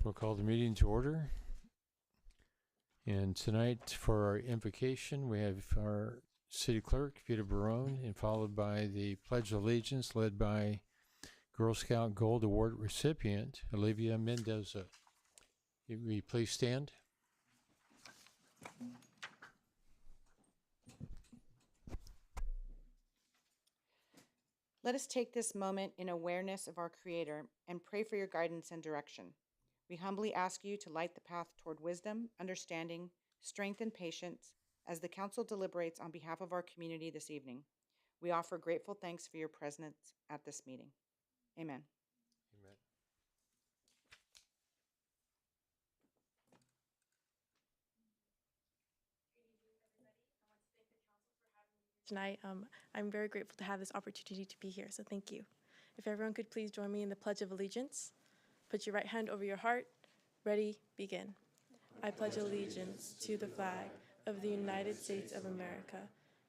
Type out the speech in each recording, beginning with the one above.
We'll call the meeting to order. And tonight for our invocation, we have our city clerk, Vita Barone, and followed by the Pledge of Allegiance led by Girl Scout Gold Award recipient, Olivia Mendoza. Will you please stand? Let us take this moment in awareness of our Creator and pray for your guidance and direction. We humbly ask you to light the path toward wisdom, understanding, strength, and patience as the Council deliberates on behalf of our community this evening. We offer grateful thanks for your presence at this meeting. Amen. Amen. Tonight, I'm very grateful to have this opportunity to be here, so thank you. If everyone could please join me in the Pledge of Allegiance. Put your right hand over your heart. Ready, begin. I pledge allegiance to the flag of the United States of America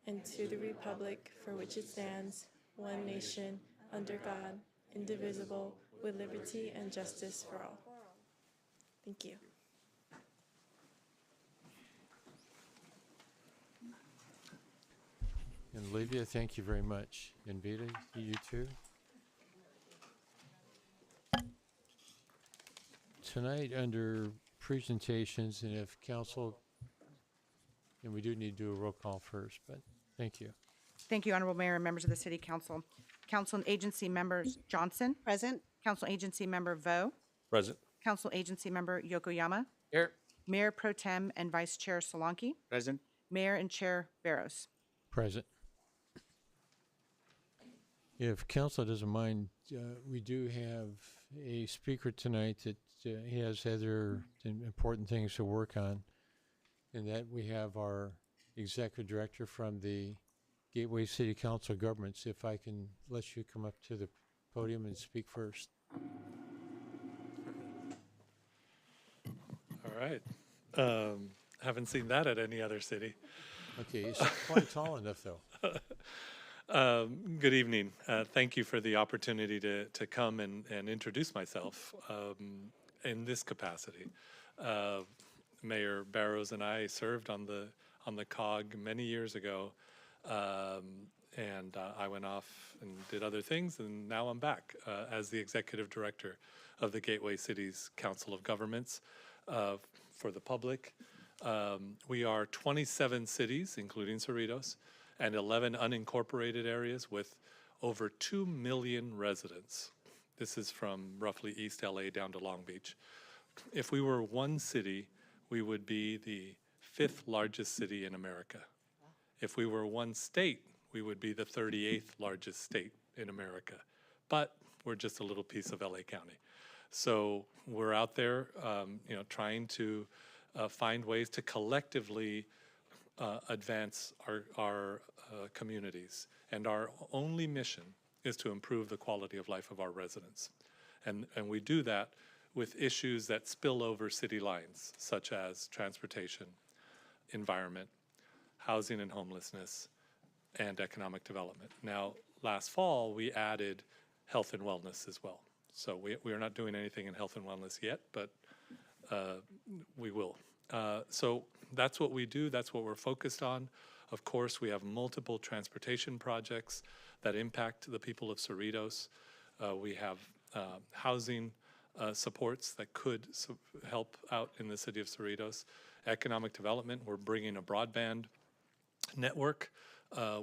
and to the republic for which it stands, one nation, under God, indivisible, with liberty and justice for all. Thank you. And Olivia, thank you very much. And Vita, you too. Tonight under presentations, and if council, and we do need to do a roll call first, but thank you. Thank you, Honorable Mayor and members of the City Council. Council and Agency Members Johnson. Present. Council Agency Member Vo. Present. Council Agency Member Yokoyama. Here. Mayor Pro Tem and Vice Chair Solanki. Present. Mayor and Chair Barros. Present. If council doesn't mind, we do have a speaker tonight that he has other important things to work on, and that we have our executive director from the Gateway City Council of Governments. If I can let you come up to the podium and speak first. All right. Haven't seen that at any other city. Okay, it's not quite tall enough though. Good evening. Thank you for the opportunity to come and introduce myself in this capacity. Mayor Barros and I served on the COG many years ago, and I went off and did other things, and now I'm back as the executive director of the Gateway Cities Council of Governments. For the public, we are 27 cities, including Cerritos, and 11 unincorporated areas with over 2 million residents. This is from roughly East LA down to Long Beach. If we were one city, we would be the 5th largest city in America. If we were one state, we would be the 38th largest state in America. But we're just a little piece of LA County. So we're out there, trying to find ways to collectively advance our communities. And our only mission is to improve the quality of life of our residents. And we do that with issues that spill over city lines, such as transportation, environment, housing and homelessness, and economic development. Now, last fall, we added health and wellness as well. So we are not doing anything in health and wellness yet, but we will. So that's what we do. That's what we're focused on. Of course, we have multiple transportation projects that impact the people of Cerritos. We have housing supports that could help out in the city of Cerritos. Economic development, we're bringing a broadband network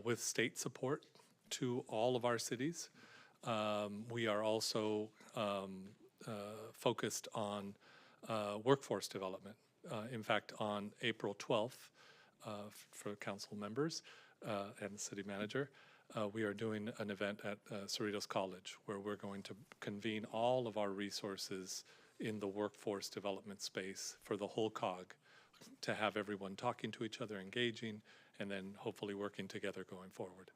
with state support to all of our cities. We are also focused on workforce development. In fact, on April 12th, for council members and the city manager, we are doing an event at Cerritos College where we're going to convene all of our resources in the workforce development space for the whole COG to have everyone talking to each other, engaging, and then hopefully working together going forward.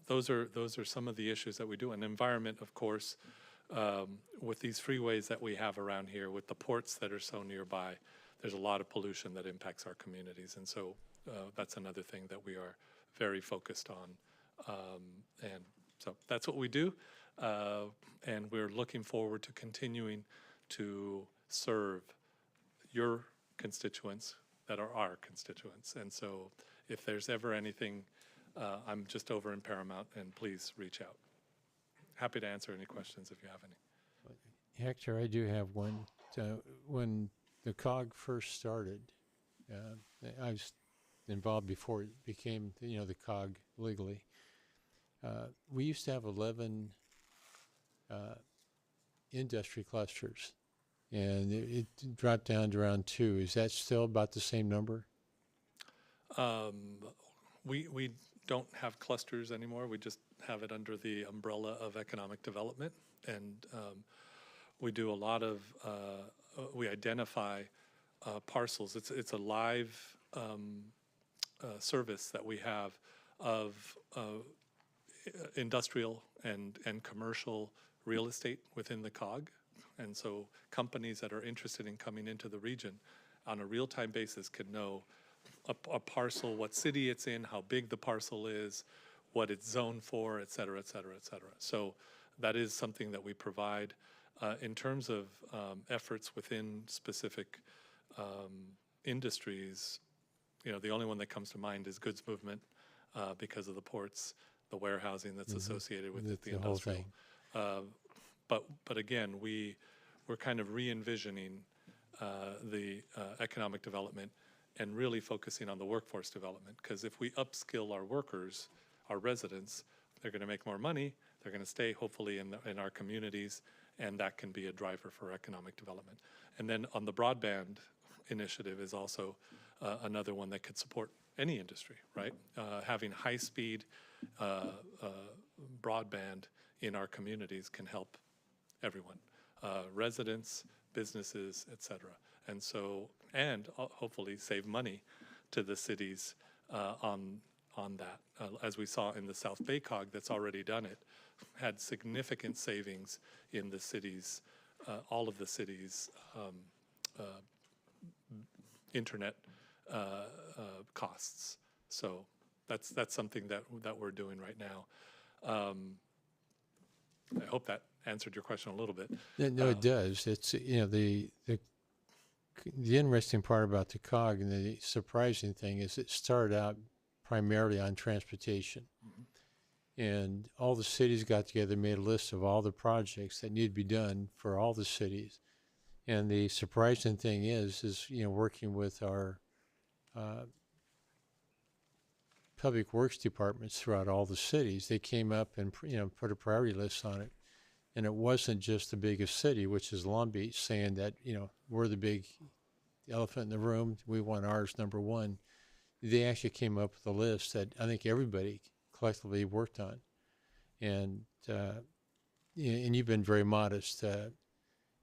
Those are some of the issues that we do. And environment, of course, with these freeways that we have around here, with the ports that are so nearby, there's a lot of pollution that impacts our communities. And so that's another thing that we are very focused on. And so that's what we do. And we're looking forward to continuing to serve your constituents that are our constituents. And so if there's ever anything, I'm just over in Paramount, and please reach out. Happy to answer any questions if you have any. Hector, I do have one. When the COG first started, I was involved before it became, the COG legally. We used to have 11 industry clusters, and it dropped down to around 2. Is that still about the same number? We don't have clusters anymore. We just have it under the umbrella of economic development. And we do a lot of, we identify parcels. It's a live service that we have of industrial and commercial real estate within the COG. And so companies that are interested in coming into the region on a real-time basis can know a parcel, what city it's in, how big the parcel is, what it's zoned for, et cetera, et cetera, et cetera. So that is something that we provide. In terms of efforts within specific industries, the only one that comes to mind is goods movement because of the ports, the warehousing that's associated with it, the whole industrial. thing. But again, we're kind of re-envisioning the economic development and really focusing on the workforce development. Because if we upskill our workers, our residents, they're going to make more money. They're going to stay, hopefully, in our communities, and that can be a driver for economic development. And then on the broadband initiative is also another one that could support any industry, right? Having high-speed broadband in our communities can help everyone, residents, businesses, et cetera. And so, and hopefully save money to the cities on that. As we saw in the South Bay COG that's already done it, had significant savings in the cities, all of the cities' internet costs. So that's something that we're doing right now. I hope that answered your question a little bit. No, it does. It's, the interesting part about the COG and the surprising thing is it started out primarily on transportation. And all the cities got together, made a list of all the projects that need to be done for all the cities. And the surprising thing is working with our public works departments throughout all the cities, they came up and put a priority list on it. And it wasn't just the biggest city, which is Long Beach, saying that we're the big elephant in the room, we want ours number one. They actually came up with a list that I think everybody collectively worked on. And you've been very modest.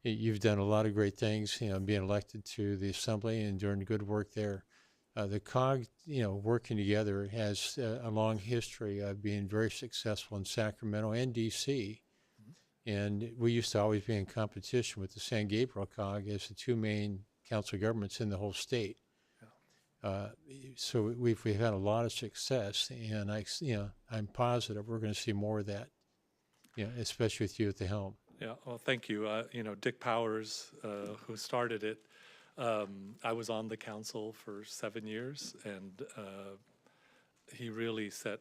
You've done a lot of great things, being elected to the assembly and doing good work there. The COG, working together has a long history of being very successful in Sacramento and DC. And we used to always be in competition with the San Gabriel COG as the two main council governments in the whole state. So we've had a lot of success, and I'm positive we're going to see more of that, especially with you at the helm. Yeah, well, thank you. Dick Powers, who started it, I was on the council for 7 years, and he really set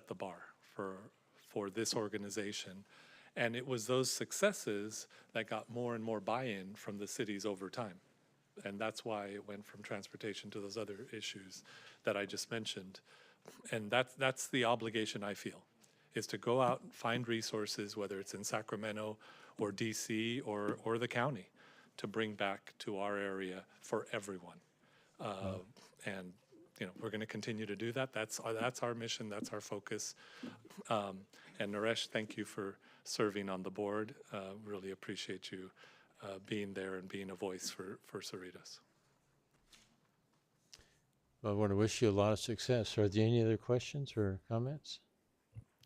the bar for this organization. And it was those successes that got more and more buy-in from the cities over time. And that's why it went from transportation to those other issues that I just mentioned. And that's the obligation I feel, is to go out and find resources, whether it's in Sacramento or DC or the county, to bring back to our area for everyone. And we're going to continue to do that. That's our mission. That's our focus. And Naresh, thank you for serving on the board. Really appreciate you being there and being a voice for Cerritos. Well, I want to wish you a lot of success. Are there any other questions or comments?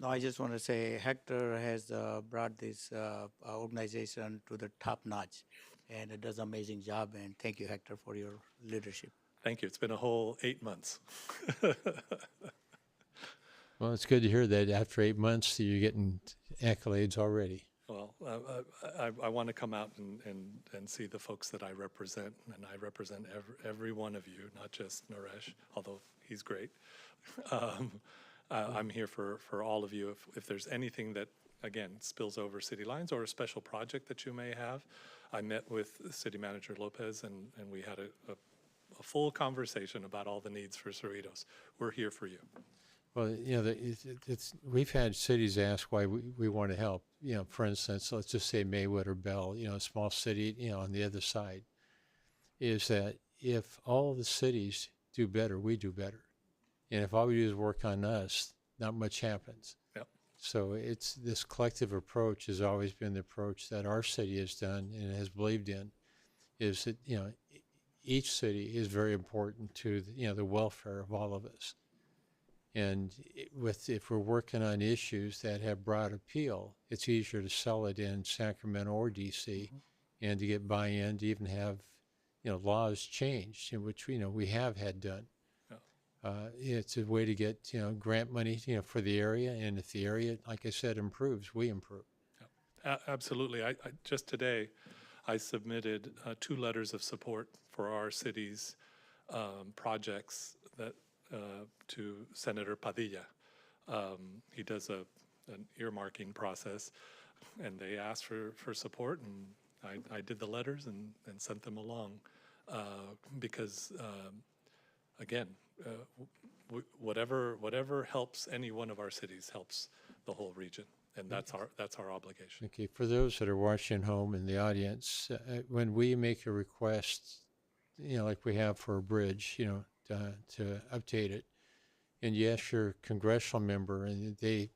No, I just want to say Hector has brought this organization to the top notch, and it does an amazing job. And thank you, Hector, for your leadership. Thank you. It's been a whole 8 months. Well, it's good to hear that after 8 months you're getting accolades already. Well, I want to come out and see the folks that I represent, and I represent every one of you, not just Naresh, although he's great. I'm here for all of you. If there's anything that, again, spills over city lines or a special project that you may have, I met with City Manager Lopez, and we had a full conversation about all the needs for Cerritos. We're here for you. Well, you know, we've had cities ask why we want to help. You know, for instance, let's just say Maywood or Bell, you know, a small city, you know, on the other side, is that if all the cities do better, we do better. And if all we do is work on us, not much happens. Yep. So it's this collective approach has always been the approach that our city has done and has believed in, is that, you know, each city is very important to, you know, the welfare of all of us. And if we're working on issues that have broad appeal, it's easier to sell it in Sacramento or DC, and to get buy-in, to even have, you know, laws changed, in which, you know, we have had done. It's a way to get, you know, grant money, you know, for the area, and if the area, like I said, improves, we improve. Absolutely. I just today, I submitted 2 letters of support for our city's projects that to Senator Padilla. He does an earmarking process, and they asked for support, and I did the letters and sent them along because, again, whatever helps any one of our cities helps the whole region, and that's our obligation. Okay, for those that are watching home in the audience, when we make a request, you know, like we have for a bridge, you know, to update it, and you ask your congressional member and they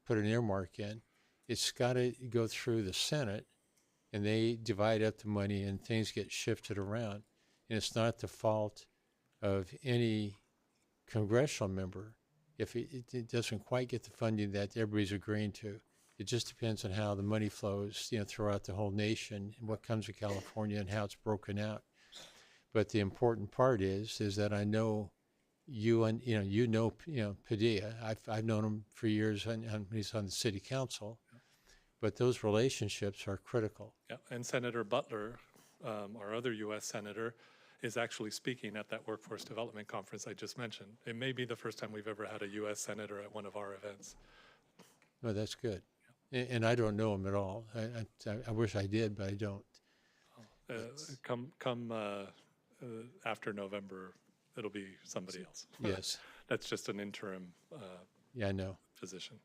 put an earmark in, it's got to go through the Senate, and they divide up the money and things get shifted around. And it's not the fault of any congressional member if it doesn't quite get the funding that everybody's agreeing to. It just depends on how the money flows, you know, throughout the whole nation, and what comes to California and how it's broken out. But the important part is that I know you, and you know Padilla. I've known him for years, and he's on the city council. But those relationships are critical. Yeah, and Senator Butler, our other U.S. senator, is actually speaking at that workforce development conference I just mentioned. It may be the first time we've ever had a U.S. senator at one of our events. Oh, that's good. Yeah. And I don't know him at all. I wish I did, but I don't. Come after November, it'll be somebody else. Yes. That's just an interim Yeah, I know. position.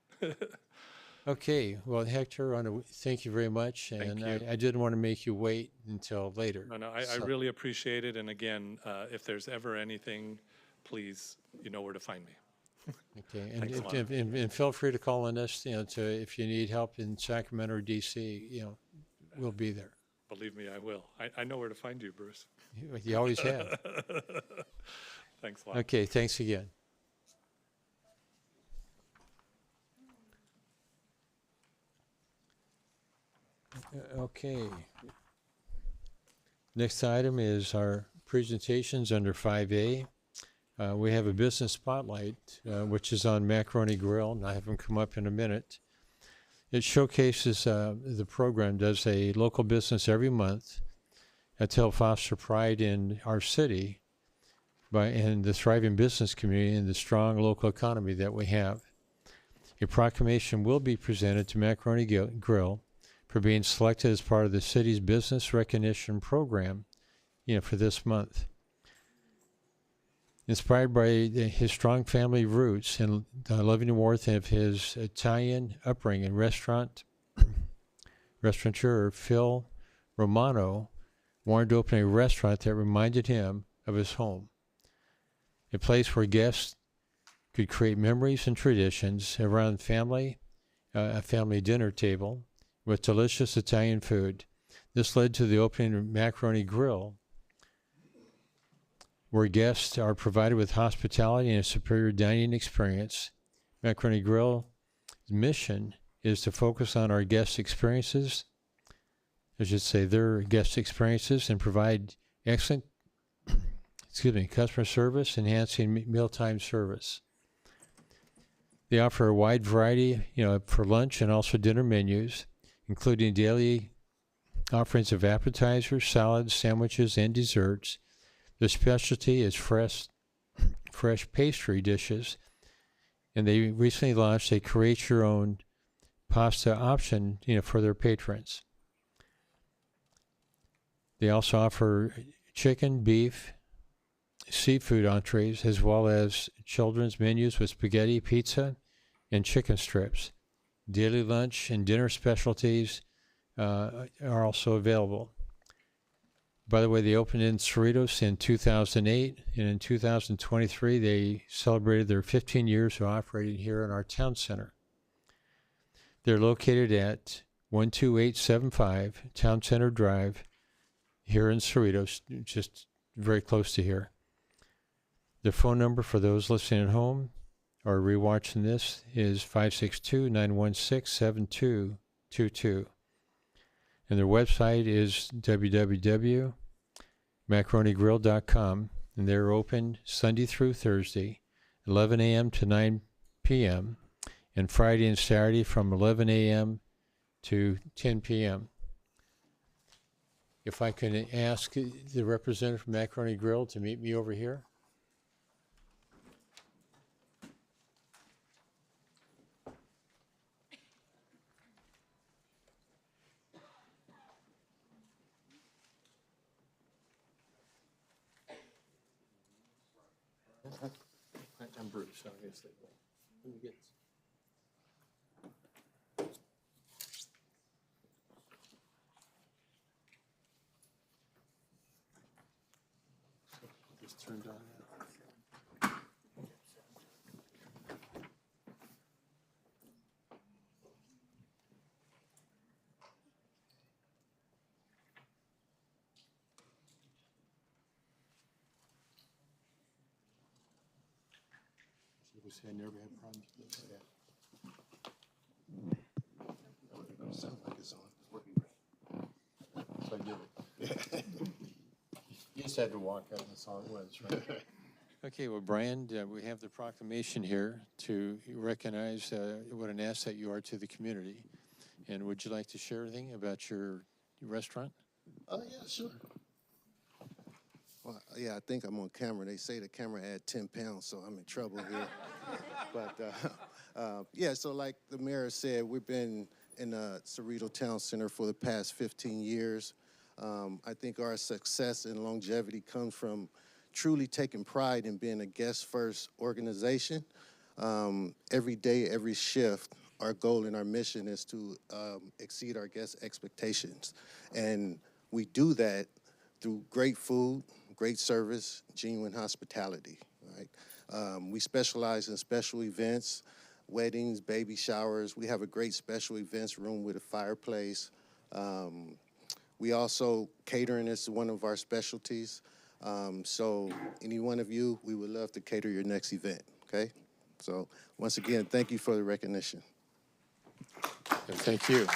Okay. Well, Hector, thank you very much. And Thank you. I didn't want to make you wait until later. No, I really appreciate it. And again, if there's ever anything, please, you know where to find me. Okay. Thanks a lot. And feel free to call on us, you know, if you need help in Sacramento or DC, you know, we'll be there. Believe me, I will. I know where to find you, Bruce. You always have. Thanks a lot. Okay. Thanks again. Okay. Next item is our presentations under 5A. We have a business spotlight, which is on Macaroni Grill, and I have them come up in a minute. It showcases the program does a local business every month to help foster pride in our city and the thriving business community and the strong local economy that we have. A proclamation will be presented to Macaroni Grill for being selected as part of the city's business recognition program, you know, for this month. Inspired by his strong family roots and the loving warmth of his Italian upbringing, restaurateur Phil Romano wanted to open a restaurant that reminded him of his home, a place where guests could create memories and traditions around a family dinner table with delicious Italian food. This led to the opening of Macaroni Grill, where guests are provided with hospitality and a superior dining experience. Macaroni Grill's mission is to focus on our guest experiences, I should say their guest experiences, and provide excellent customer service, enhancing mealtime service. They offer a wide variety, you know, for lunch and also dinner menus, including daily offerings of appetizers, salads, sandwiches, and desserts. Their specialty is fresh pastry dishes, and they recently launched a create your own pasta option, for their patrons. They also offer chicken, beef, seafood entrees, as well as children's menus with spaghetti, pizza, and chicken strips. Daily lunch and dinner specialties are also available. By the way, they opened in Cerritos in 2008, and in 2023, they celebrated their 15 years of operating here in our town center. They're located at 12875 Town Center Drive here in Cerritos, just very close to here. The phone number for those listening at home or rewatching this is 562-916-7222. And their website is www.macaronigrill.com, and they're open Sunday through Thursday, 11 a.m. to 9 p.m., and Friday and Saturday from 11 a.m. to 10 p.m. If I can ask the representative from Macaroni Grill to meet me over here. I'm Bruce, obviously. Let me get. Just turned on now. I never had problems with this. Yeah. Sounds like it's on. Working great. So I did it. You just had to walk out and that's all it was, right? Okay, well, Brian, we have the proclamation here to recognize what an asset you are to the community. And would you like to share anything about your restaurant? Yeah, sure. Well, yeah, I think I'm on camera. They say the camera add 10 pounds, so I'm in trouble here. But, yeah, so like the mayor said, we've been in the Cerrito Town Center for the past 15 years. I think our success and longevity comes from truly taking pride in being a guest-first organization. Every day, every shift, our goal and our mission is to exceed our guests' expectations. And we do that through great food, great service, genuine hospitality, right? We specialize in special events, weddings, baby showers. We have a great special events room with a fireplace. We also, catering is one of our specialties. So any one of you, we would love to cater your next event, okay? So once again, thank you for the recognition. Thank you.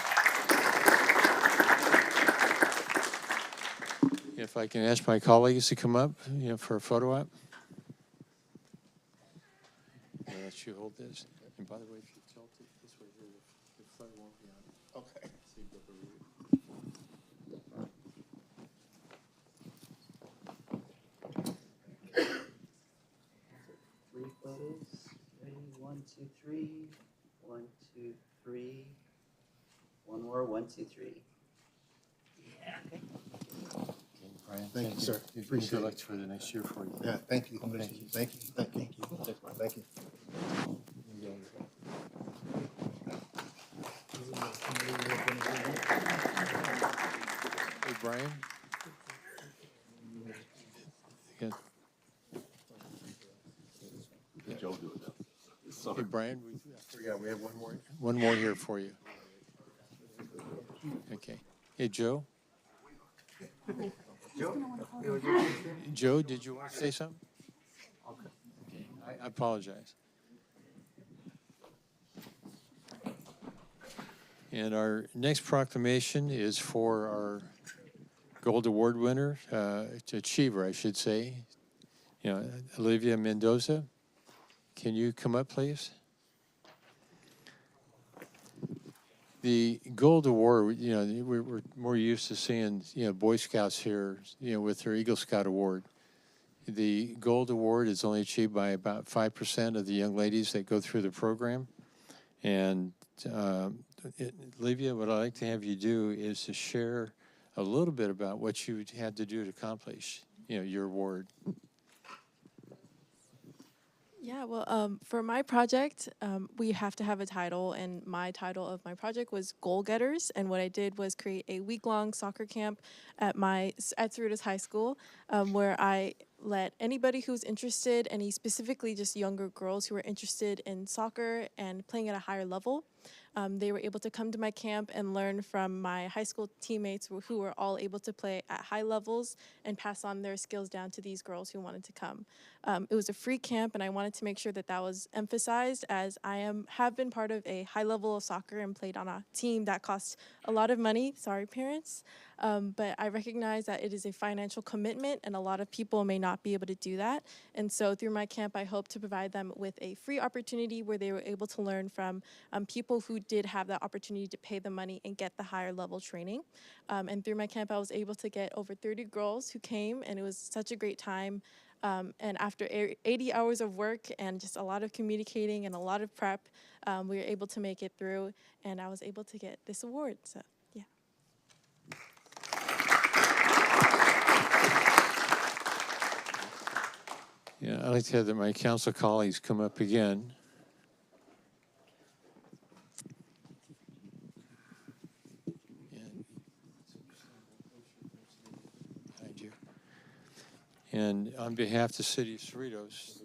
If I can ask my colleagues to come up, for a photo op. I'll let you hold this. And by the way, if you tilt it this way here, the front won't be on it. Okay. So you go over here. Three photos. Ready? 1, 2, 3. 1, 2, 3. One more. 1, 2, 3. Yeah. Okay. Brian, Thank you, sir. Appreciate Good luck it. for the next year for you. Yeah, thank you. Thank you. Thank you. Thank you. Thank you. Hey, Brian. Yeah. Hey, Brian, we have one more here for you. Okay. Hey, Joe. Joe, did you want to say something? Okay. I apologize. And our next proclamation is for our Gold Award winner, achiever, I should say, Olivia Mendoza. Can you come up, please? The Gold Award, we're more used to seeing, Boy Scouts here, with their Eagle Scout Award. The Gold Award is only achieved by about 5% of the young ladies that go through the program. And Olivia, what I'd like to have you do is to share a little bit about what you had to do to accomplish, your award. Yeah, well, for my project, we have to have a title, and my title of my project was Goal Getters. And what I did was create a week-long soccer camp at Cerritos High School, where I let anybody who's interested, specifically just younger girls who are interested in soccer and playing at a higher level. They were able to come to my camp and learn from my high school teammates who were all able to play at high levels and pass on their skills down to these girls who wanted to come. It was a free camp, and I wanted to make sure that that was emphasized, as I have been part of a high level of soccer and played on a team that costs a lot of money. Sorry, parents. But I recognize that it is a financial commitment, and a lot of people may not be able to do that. And so through my camp, I hope to provide them with a free opportunity where they were able to learn from people who did have that opportunity to pay the money and get the higher level training. And through my camp, I was able to get over 30 girls who came, and it was such a great time. And after 80 hours of work and just a lot of communicating and a lot of prep, we were able to make it through, and I was able to get this award. So, yeah. Yeah, I'd like to have my council colleagues come up again. Behind you. And on behalf of the city of Cerritos,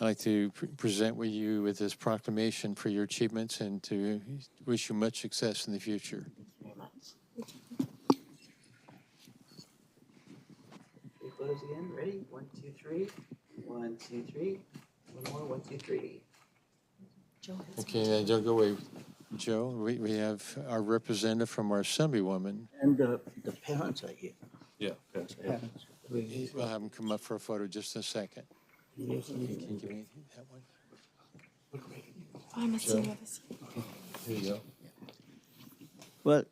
I'd like to present with you with this proclamation for your achievements and to wish you much success in the future. Three photos again. Ready? 1, 2, 3. 1, 2, 3. One more. 1, 2, 3. Okay, don't go away, Joe. We have our representative from our Assemblywoman. And the parents are here. Yeah. Parents. We'll have them come up for a photo just in a second. Can you give me that one? I'm a senior this year. Here you go. Well,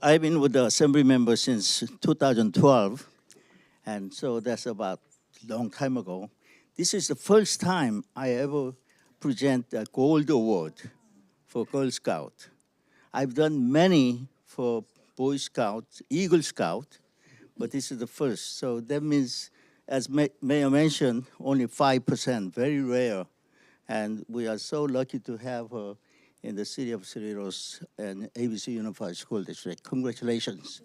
I've been with the assembly member since 2012, and so that's about a long time ago. This is the first time I ever present a gold award for Girl Scout. I've done many for Boy Scout, Eagle Scout, but this is the first. So that means, as Mayor mentioned, only 5%, very rare. And we are so lucky to have her in the city of Cerritos and ABC Unified School District. Congratulations.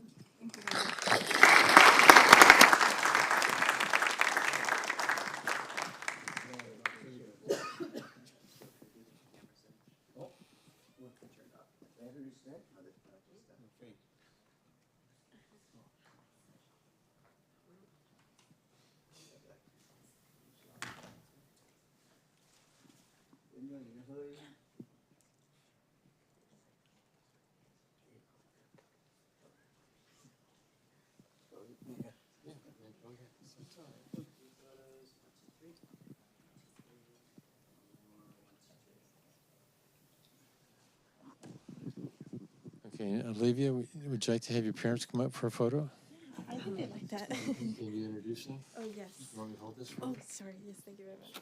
Okay, Olivia, would you like to have your parents come up for a photo? I think they like that. Can you introduce them? Oh, yes. You want me to hold this for Oh, you? sorry. Yes, thank you very much.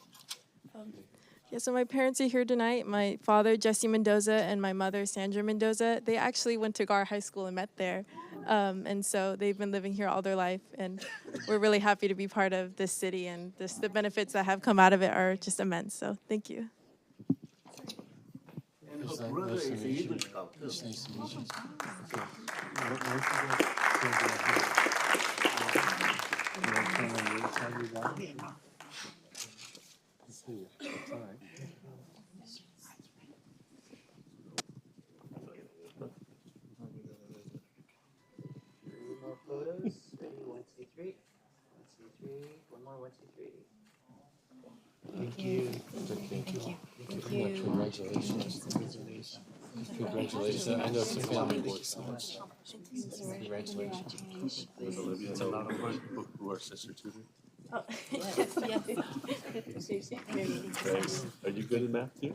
Yeah, so my parents are here tonight. My father, Jesse Mendoza, and my mother, Sandra Mendoza. They actually went to Gar High School and met there. And so they've been living here all their life. And we're really happy to be part of this city. And the benefits that have come out of it are just immense. So thank you. And Nice her to brother is meet an you. Eagle Scout. It's nice to meet you. Okay. Three more photos. Ready? 1, 2, 3. 1, 2, 3. One more. 1, 2, 3. Thank you. Thank you. Congratulations. Congratulations. I know some family works on this. Congratulations. With Olivia and Nana, who are sister tutors. Oh, yes. Are you good at math too?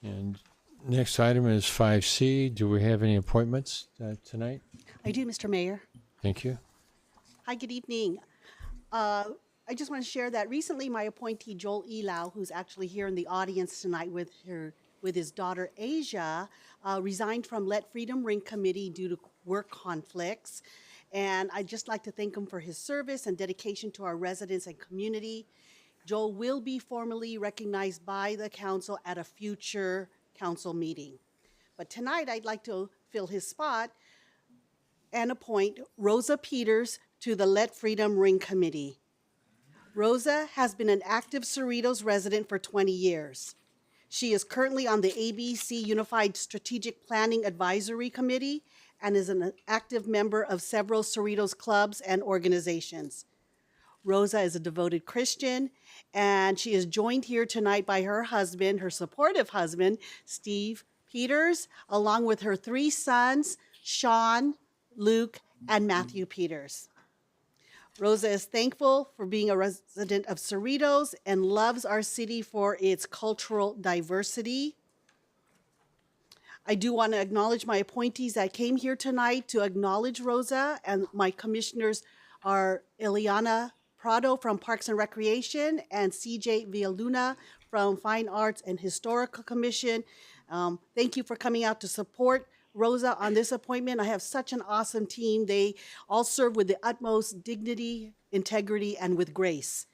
And next item is 5C. Do we have any appointments tonight? I do, Mr. Mayor. Thank you. Hi, good evening. I just want to share that recently my appointee Joel Elau, who's actually here in the audience tonight with his daughter Asia, resigned from Let Freedom Ring Committee due to work conflicts. And I'd just like to thank him for his service and dedication to our residents and community. Joel will be formally recognized by the council at a future council meeting. But tonight I'd like to fill his spot and appoint Rosa Peters to the Let Freedom Ring Committee. Rosa has been an active Cerritos resident for 20 years. She is currently on the ABC Unified Strategic Planning Advisory Committee and is an active member of several Cerritos clubs and organizations. Rosa is a devoted Christian, and she is joined here tonight by her husband, her supportive husband, Steve Peters, along with her 3 sons, Sean, Luke, and Matthew Peters. Rosa is thankful for being a resident of Cerritos and loves our city for its cultural diversity. I do want to acknowledge my appointees that came here tonight to acknowledge Rosa, and my commissioners are Ileana Prado from Parks and Recreation and CJ Villaluna from Fine Arts and Historical Commission. Thank you for coming out to support Rosa on this appointment. I have such an awesome team. They all serve with the utmost dignity, integrity, and with grace.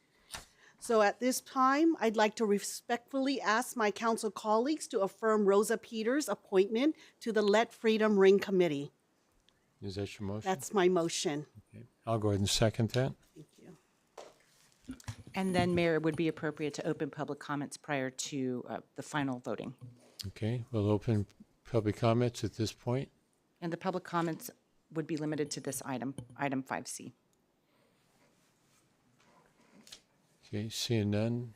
So at this time, I'd like to respectfully ask my council colleagues to affirm Rosa Peters' appointment to the Let Freedom Ring Committee. Is that your motion? That's my motion. Okay. I'll go ahead and second that. Thank you. And then, Mayor, it would be appropriate to open public comments prior to the final voting. Okay, we'll open public comments at this point. And the public comments would be limited to this item, item 5C. Okay, seeing none.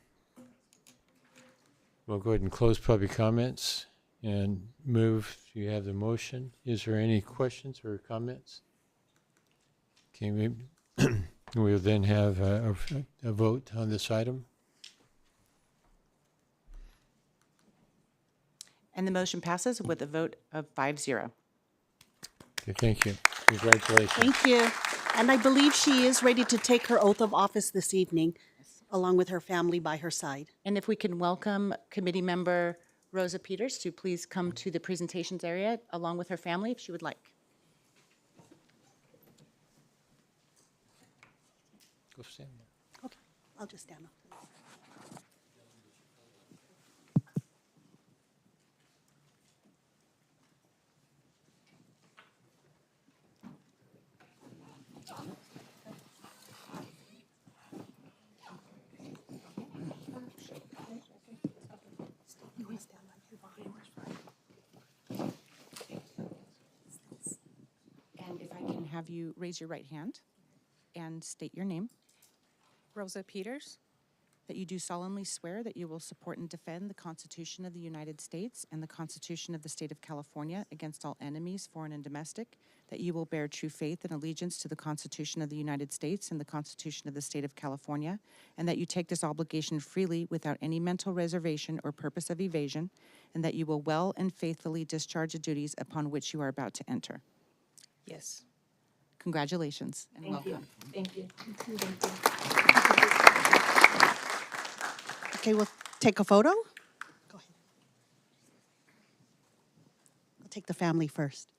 We'll go ahead and close public comments and move. You have the motion. Is there any questions or comments? Okay, we'll then have a vote on this item. And the motion passes with a vote of 5-0. Okay, thank you. Congratulations. Thank you. And I believe she is ready to take her oath of office this evening, along with her family by her side. And if we can welcome committee member Rosa Peters to please come to the presentations area along with her family if she would like. Go stand there. Okay, I'll just stand up. And if I can have you raise your right hand and state your name. Rosa Peters. That you do solemnly swear that you will support and defend the Constitution of the United States and the Constitution of the State of California against all enemies, foreign and domestic, that you will bear true faith and allegiance to the Constitution of the United States and the Constitution of the State of California, and that you take this obligation freely without any mental reservation or purpose of evasion, and that you will well and faithfully discharge the duties upon which you are about to enter. Yes. Congratulations and welcome. Thank you. Okay, we'll take a photo. Go ahead. We'll take the family first.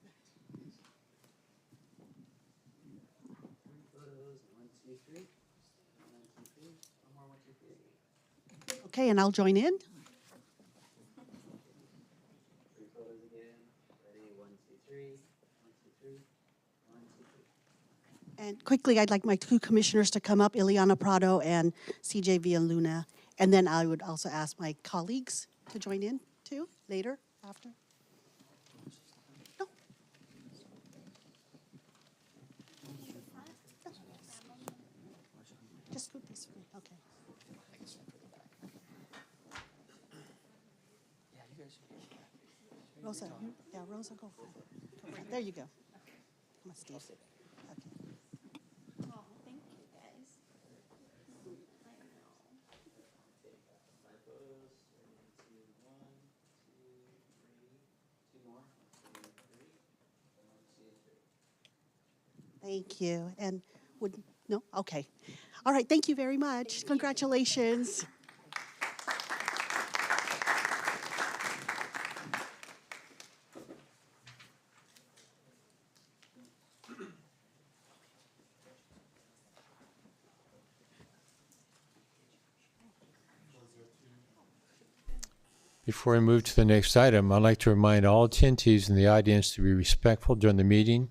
Okay, and I'll join in. And quickly, I'd like my 2 commissioners to come up, Ileana Prado and CJ Villaluna. And then I would also ask my colleagues to join in too, later, after. No. Just scoot this way, okay. Rosa, yeah, Rosa, go for it. There you go. Come on, Steve. Okay. Thank you. And no? Okay. All right, thank you very much. Congratulations. Before we move to the next item, I'd like to remind all attendees in the audience to be respectful during the meeting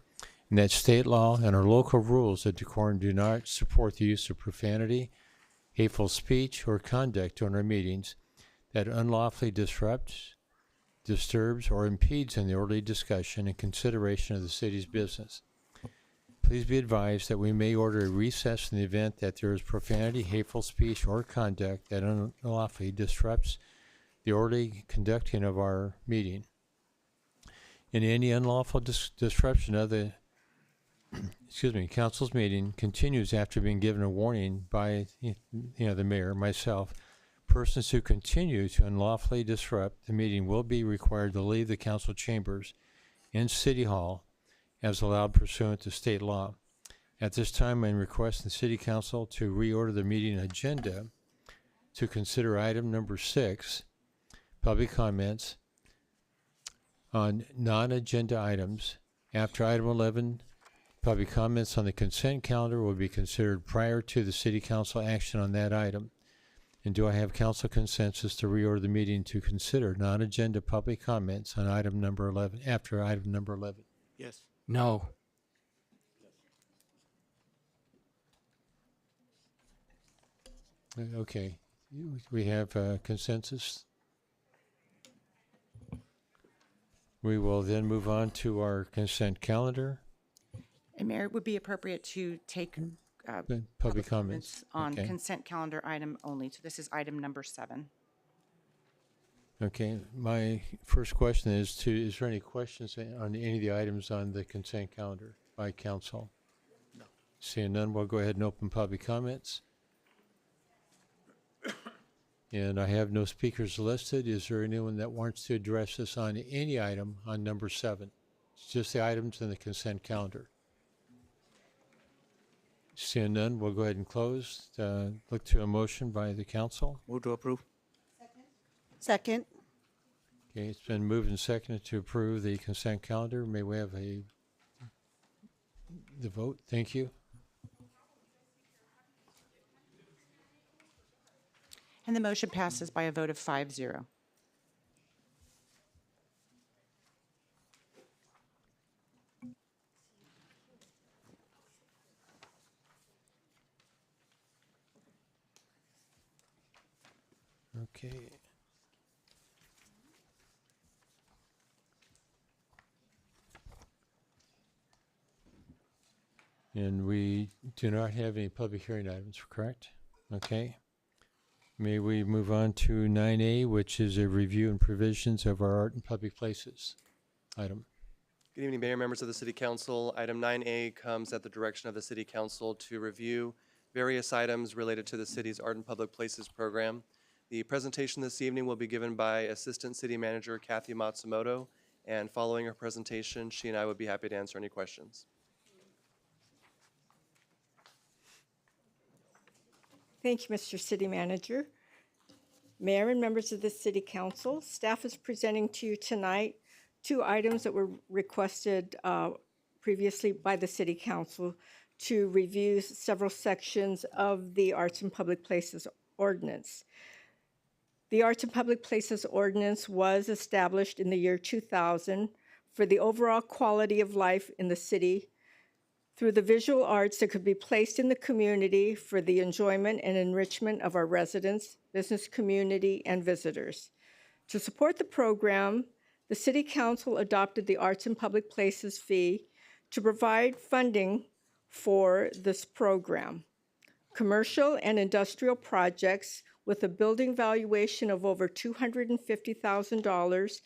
and that state law and our local rules of decorum do not support the use of profanity, hateful speech, or conduct during our meetings that unlawfully disrupts, disturbs, or impedes in the orderly discussion and consideration of the city's business. Please be advised that we may order a recess in the event that there is profanity, hateful speech, or conduct that unlawfully disrupts the orderly conducting of our meeting. In any unlawful disruption of the council's meeting continues after being given a warning by the mayor, myself. Persons who continue to unlawfully disrupt the meeting will be required to leave the council chambers in City Hall as allowed pursuant to state law. At this time, I'm requesting the City Council to reorder the meeting agenda to consider item number 6, public comments on non-agenda items. After item 11, public comments on the consent calendar will be considered prior to the City Council action on that item. And do I have council consensus to reorder the meeting to consider non-agenda public comments on item number 11, after item number 11? Yes. No. Okay, we have consensus. We will then move on to our consent calendar. And Mayor, it would be appropriate to take Public comments. on Okay. consent calendar item only. So this is item number 7. Okay, my first question is is there any questions on any of the items on the consent calendar by council? No. Seeing none, we'll go ahead and open public comments. And I have no speakers listed. Is there anyone that wants to address us on any item on number 7? It's just the items in the consent calendar. Seeing none, we'll go ahead and close. Look to a motion by the council. Move to approve. Second. Okay, it's been moved and seconded to approve the consent calendar. May we have the vote? Thank you. And the motion passes by a vote of 5-0. Okay. And we do not have any public hearing items, correct? Okay. May we move on to 9A, which is a review and provisions of our art and public places item. Good evening, Mayor, members of the City Council. Item 9A comes at the direction of the City Council to review various items related to the city's Art and Public Places program. The presentation this evening will be given by Assistant City Manager Kathy Matsumoto, and following her presentation, she and I would be happy to answer any questions. Thank you, Mr. City Manager. Mayor and members of the City Council, staff is presenting to you tonight 2 items that were requested previously by the City Council to review several sections of the Arts and Public Places Ordinance. The Arts and Public Places Ordinance was established in the year 2000 for the overall quality of life in the city through the visual arts that could be placed in the community for the enjoyment and enrichment of our residents, business community, and visitors. To support the program, the City Council adopted the Arts and Public Places fee to provide funding for this program. Commercial and industrial projects with a building valuation of over $250,000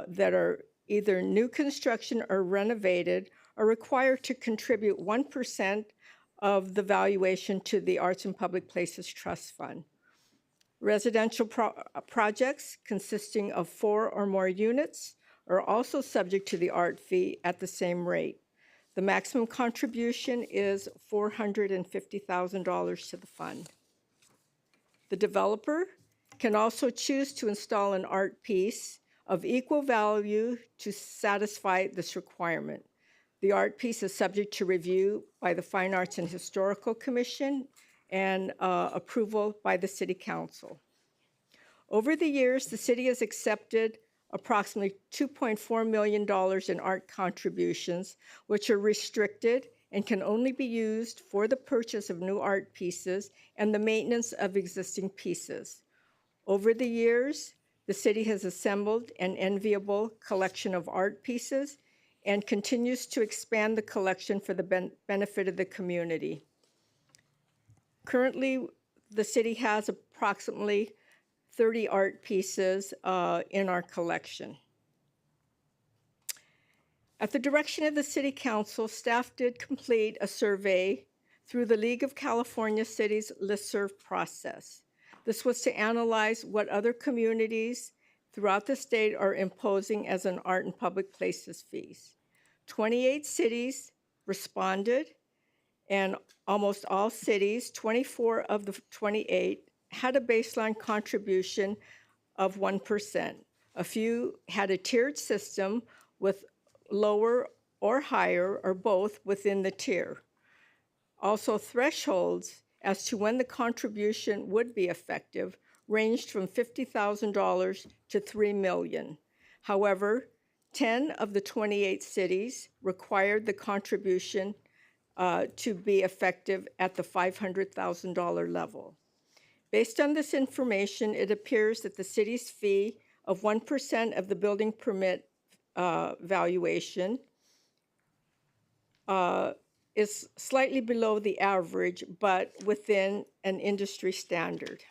that are either new construction or renovated are required to contribute 1% of the valuation to the Arts and Public Places Trust Fund. Residential projects consisting of 4 or more units are also subject to the art fee at the same rate. The maximum contribution is $450,000 to the fund. The developer can also choose to install an art piece of equal value to satisfy this requirement. The art piece is subject to review by the Fine Arts and Historical Commission and approval by the City Council. Over the years, the city has accepted approximately $2.4 million in art contributions, which are restricted and can only be used for the purchase of new art pieces and the maintenance of existing pieces. Over the years, the city has assembled an enviable collection of art pieces and continues to expand the collection for the benefit of the community. Currently, the city has approximately 30 art pieces in our collection. At the direction of the City Council, staff did complete a survey through the League of California Cities listserv process. This was to analyze what other communities throughout the state are imposing as an art and public places fees. 28 cities responded, and almost all cities, 24 of the 28, had a baseline contribution of 1%. A few had a tiered system with lower or higher or both within the tier. Also, thresholds as to when the contribution would be effective ranged from $50,000 to $3 million. However, 10 of the 28 cities required the contribution to be effective at the $500,000 level. Based on this information, it appears that the city's fee of 1% of the building permit valuation is slightly below the average, but within an industry standard.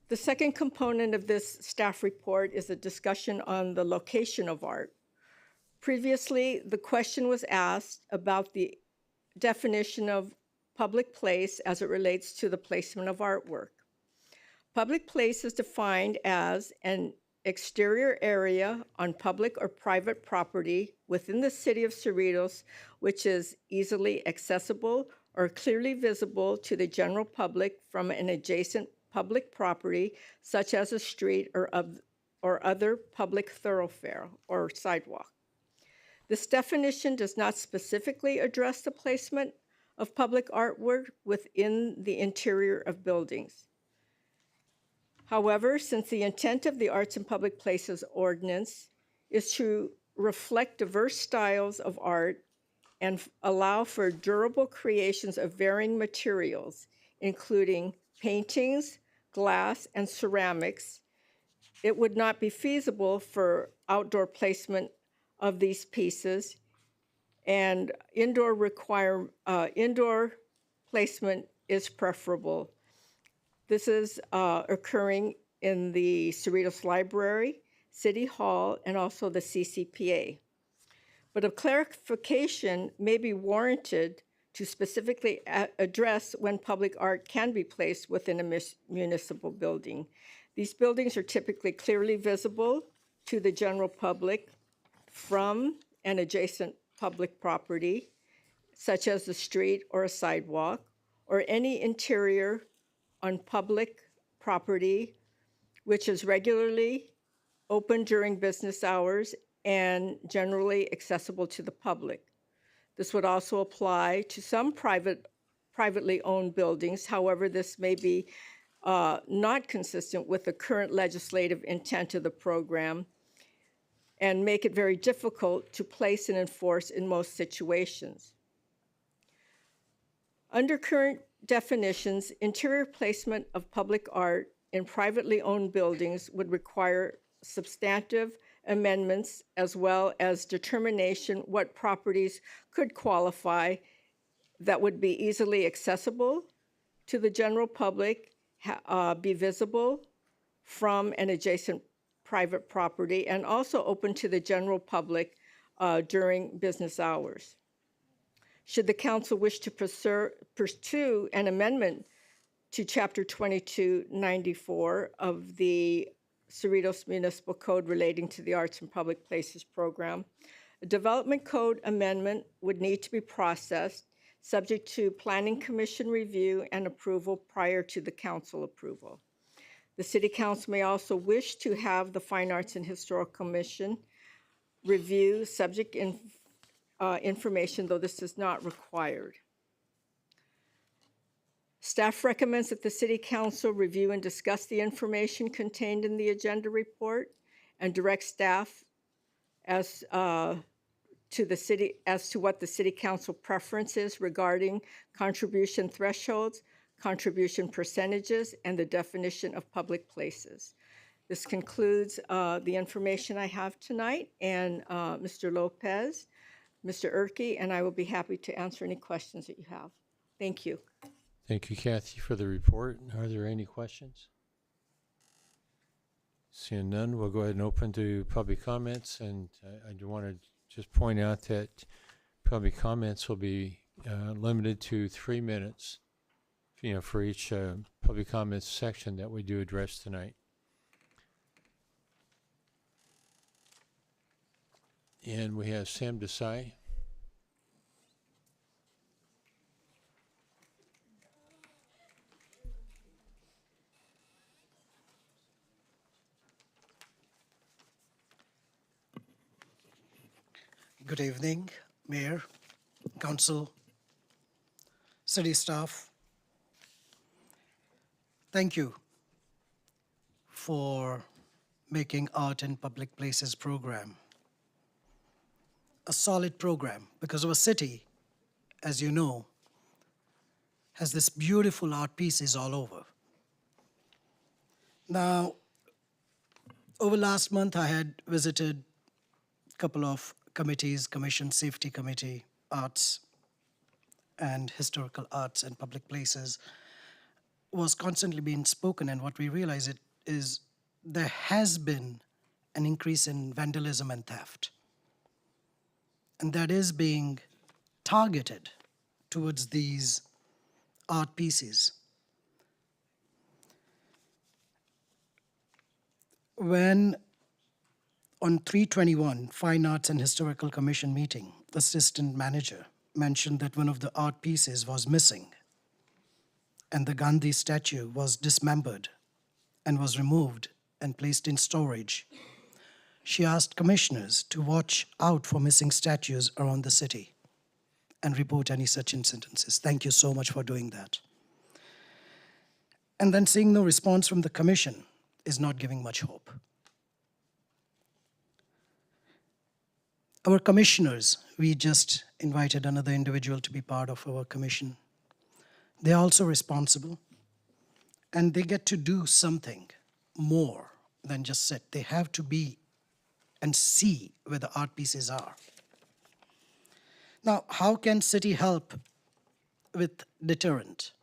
The second component of this staff report is a discussion on the location of art. Previously, the question was asked about the definition of public place as it relates to the placement of artwork. Public place is defined as an exterior area on public or private property within the city of Cerritos, which is easily accessible or clearly visible to the general public from an adjacent public property, such as a street or other public thoroughfare or sidewalk. This definition does not specifically address the placement of public artwork within the interior of buildings. However, since the intent of the Arts and Public Places Ordinance is to reflect diverse styles of art and allow for durable creations of varying materials, including paintings, glass, and ceramics, it would not be feasible for outdoor placement of these pieces, and indoor placement is preferable. This is occurring in the Cerritos Library, City Hall, and also the CCPA. But a clarification may be warranted to specifically address when public art can be placed within a municipal building. These buildings are typically clearly visible to the general public from an adjacent public property, such as the street or a sidewalk, or any interior on public property, which is regularly open during business hours and generally accessible to the public. This would also apply to some privately owned buildings. However, this may be not consistent with the current legislative intent of the program and make it very difficult to place and enforce in most situations. Under current definitions, interior placement of public art in privately owned buildings would require substantive amendments as well as determination what properties could qualify that would be easily accessible to the general public, be visible from an adjacent private property, and also open to the general public during business hours. Should the council wish to pursue an amendment to Chapter 2294 of the Cerritos Municipal Code relating to the Arts and Public Places Program. A development code amendment would need to be processed, subject to Planning Commission review and approval prior to the council approval. The City Council may also wish to have the Fine Arts and Historical Commission review subject information, though this is not required. Staff recommends that the City Council review and discuss the information contained in the agenda report and direct staff as to what the City Council preference is regarding contribution thresholds, contribution percentages, and the definition of public places. This concludes the information I have tonight, and Mr. Lopez, Mr. Erke, and I will be happy to answer any questions that you have. Thank you. Thank you, Kathy, for the report. Are there any questions? Seeing none, we'll go ahead and open to public comments. And I do want to just point out that public comments will be limited to 3 minutes, for each public comments section that we do address tonight. And we have Sam Desai. Good evening, Mayor, Council, City staff. Thank you for making Art in Public Places program a solid program, because our city, as you know, has this beautiful art pieces all over. Now, over last month, I had visited a couple of committees, Commission Safety Committee, Arts and Historical Arts and Public Places, was constantly being spoken, and what we realize is there has been an increase in vandalism and theft. And that is being targeted towards these art pieces. When on 3/21 Fine Arts and Historical Commission meeting, the assistant manager mentioned that one of the art pieces was missing and the Gandhi statue was dismembered and was removed and placed in storage. She asked commissioners to watch out for missing statues around the city and report any such incidences. Thank you so much for doing that. And then seeing no response from the commission is not giving much hope. Our commissioners, we just invited another individual to be part of our commission. They're also responsible, and they get to do something more than just sit. They have to be and see where the art pieces are. Now, how can city help with deterrent?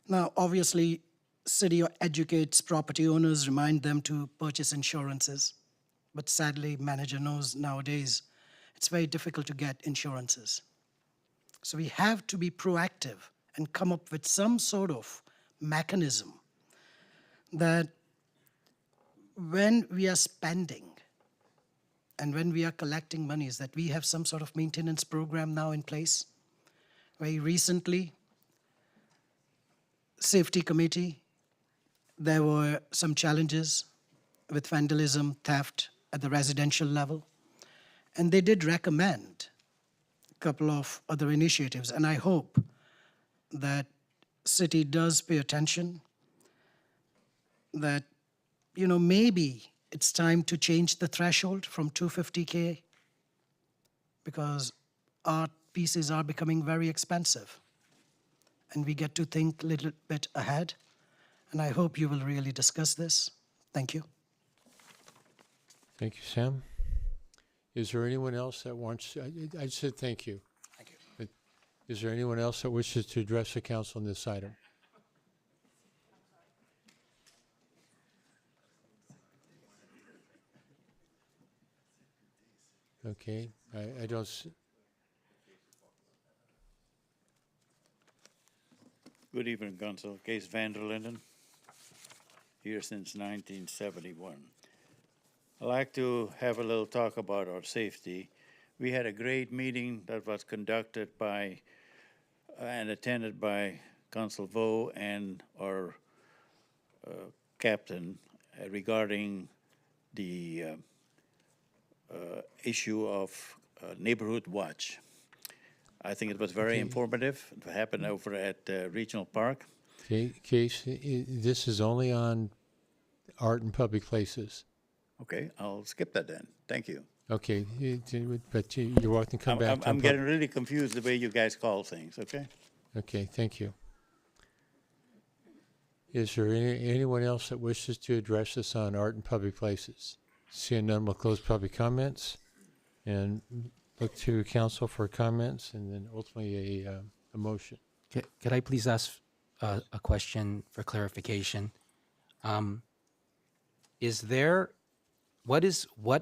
Now, obviously, city educates property owners, remind them to purchase insurances. But sadly, manager knows nowadays it's very difficult to get insurances. So we have to be proactive and come up with some sort of mechanism that when we are spending and when we are collecting monies, that we have some sort of maintenance program now in place. Very recently, Safety Committee, there were some challenges with vandalism, theft at the residential level, and they did recommend a couple of other initiatives, and I hope that city does pay attention, that, maybe it's time to change the threshold from $250K, because art pieces are becoming very expensive, and we get to think a little bit ahead, and I hope you will really discuss this. Thank you. Thank you, Sam. Is there anyone else that wants, I said thank you. Thank you. Is there anyone else that wishes to address the council on this item? Okay, I don't. Good evening, Council. Kees van der Linden, here since 1971. I'd like to have a little talk about our safety. We had a great meeting that was conducted by and attended by Council Vo and our captain regarding the issue of neighborhood watch. I think it was very informative. It happened over at Regional Park. Okay, Case, this is only on art and public places. Okay, I'll skip that then. Thank you. Okay, but you're welcome to come back. I'm getting really confused the way you guys call things, okay? Okay, thank you. Is there anyone else that wishes to address us on art and public places? Seeing none, we'll close public comments and look to council for comments and then ultimately a motion. Could I please ask a question for clarification? What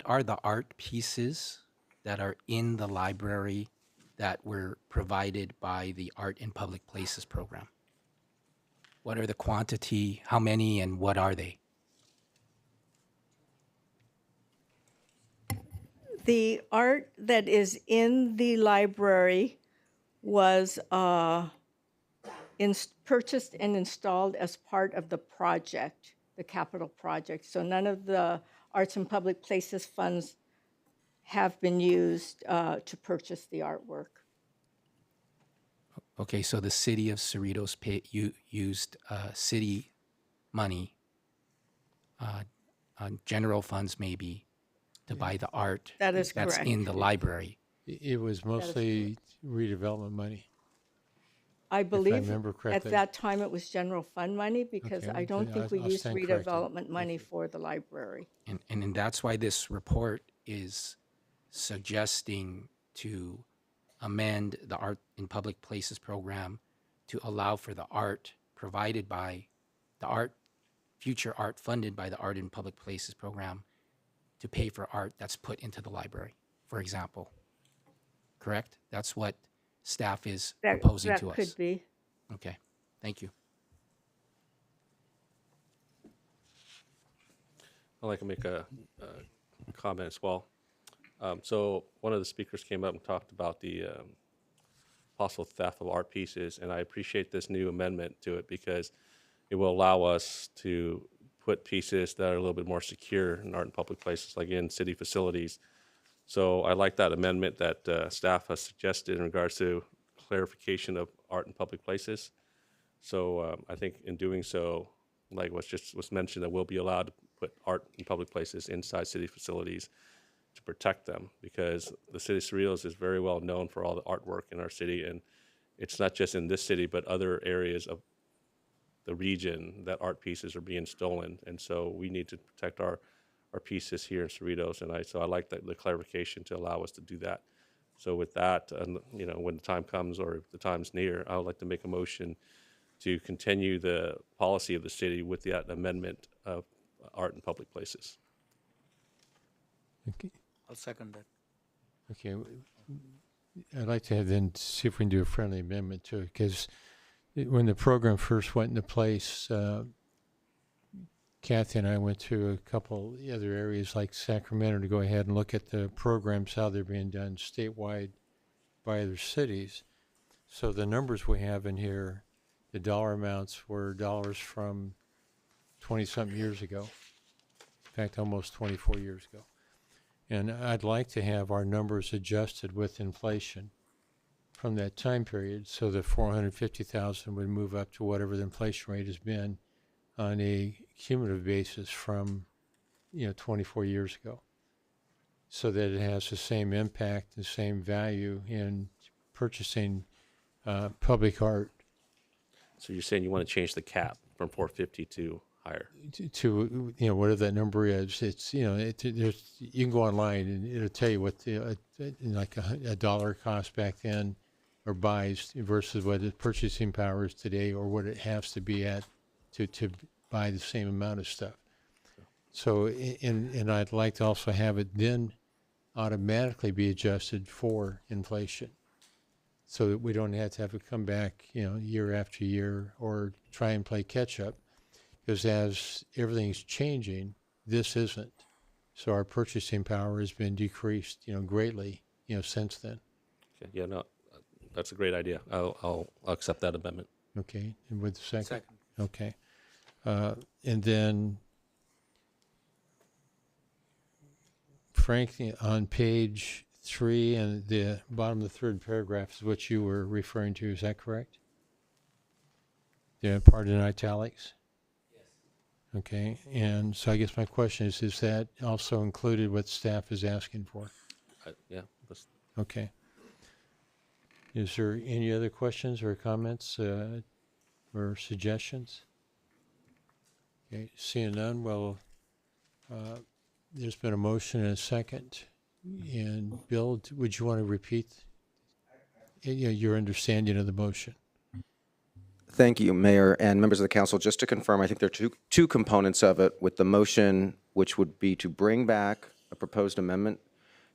are the art pieces that are in the library that were provided by the Art in Public Places program? What are the quantity, how many, and what are they? The art that is in the library was purchased and installed as part of the project, the capital project. So none of the Arts and Public Places funds have been used to purchase the artwork. Okay, so the city of Cerritos used city money, general funds maybe, to buy the art That is that's correct. in the library. It was mostly redevelopment money. I believe remember at correctly. that time it was general fund money because Okay, I don't then think we I'll used stand corrected. redevelopment money for the library. And that's why this report is suggesting to amend the Art in Public Places program to allow for the art provided by future art funded by the Art in Public Places program to pay for art that's put into the library, for example. Correct? That's what staff is proposing to us. That could be. Okay, thank you. I'd like to make a comment as well. So one of the speakers came up and talked about the possible theft of art pieces, and I appreciate this new amendment to it because it will allow us to put pieces that are a little bit more secure in art and public places, like in city facilities. So I like that amendment that staff has suggested in regards to clarification of art in public places. So I think in doing so, like was mentioned, that we'll be allowed to put art in public places inside city facilities to protect them, because the city of Cerritos is very well known for all the artwork in our city, and it's not just in this city, but other areas of the region that art pieces are being stolen, and so we need to protect our pieces here in Cerritos, and so I like the clarification to allow us to do that. So with that, when the time comes or if the time's near, I would like to make a motion to continue the policy of the city with that amendment of art in public places. Okay. I'll second that. Okay, I'd like to then see if we can do a friendly amendment to it, because when the program first went into place, Kathy and I went to a couple other areas like Sacramento to go ahead and look at the programs, how they're being done statewide by other cities. So the numbers we have in here, the dollar amounts were dollars from 20-something years ago. In fact, almost 24 years ago. And I'd like to have our numbers adjusted with inflation from that time period, so the 450,000 would move up to whatever the inflation rate has been on a cumulative basis from 24 years ago, so that it has the same impact, the same value in purchasing public art. So you're saying you want to change the cap from 450 to higher? To whatever that number is. It's there's, you can go online and it'll tell you what like a dollar cost back then or buys versus what its purchasing power is today, or what it has to be at to buy the same amount of stuff. So and I'd like to also have it then automatically be adjusted for inflation, so that we don't have to come back year after year or try and play catch up. because as everything's changing, this isn't. So our purchasing power has been decreased, greatly, since then. Okay, yeah, no, that's a great idea. I'll accept that amendment. Okay, and with the second? Second. Okay. And then, Frank, on page 3 and the bottom of the third paragraph is what you were referring to, is that correct? The part in italics? Yes. Okay, and so I guess my question is that also included what staff is asking for? Yeah. Okay. Is there any other questions or comments or suggestions? Okay, seeing none, well, there's been a motion and a second. And Bill, would you want to repeat your understanding of the motion? Thank you, Mayor and members of the council. Just to confirm, I think there are two components of it, with the motion, which would be to bring back a proposed amendment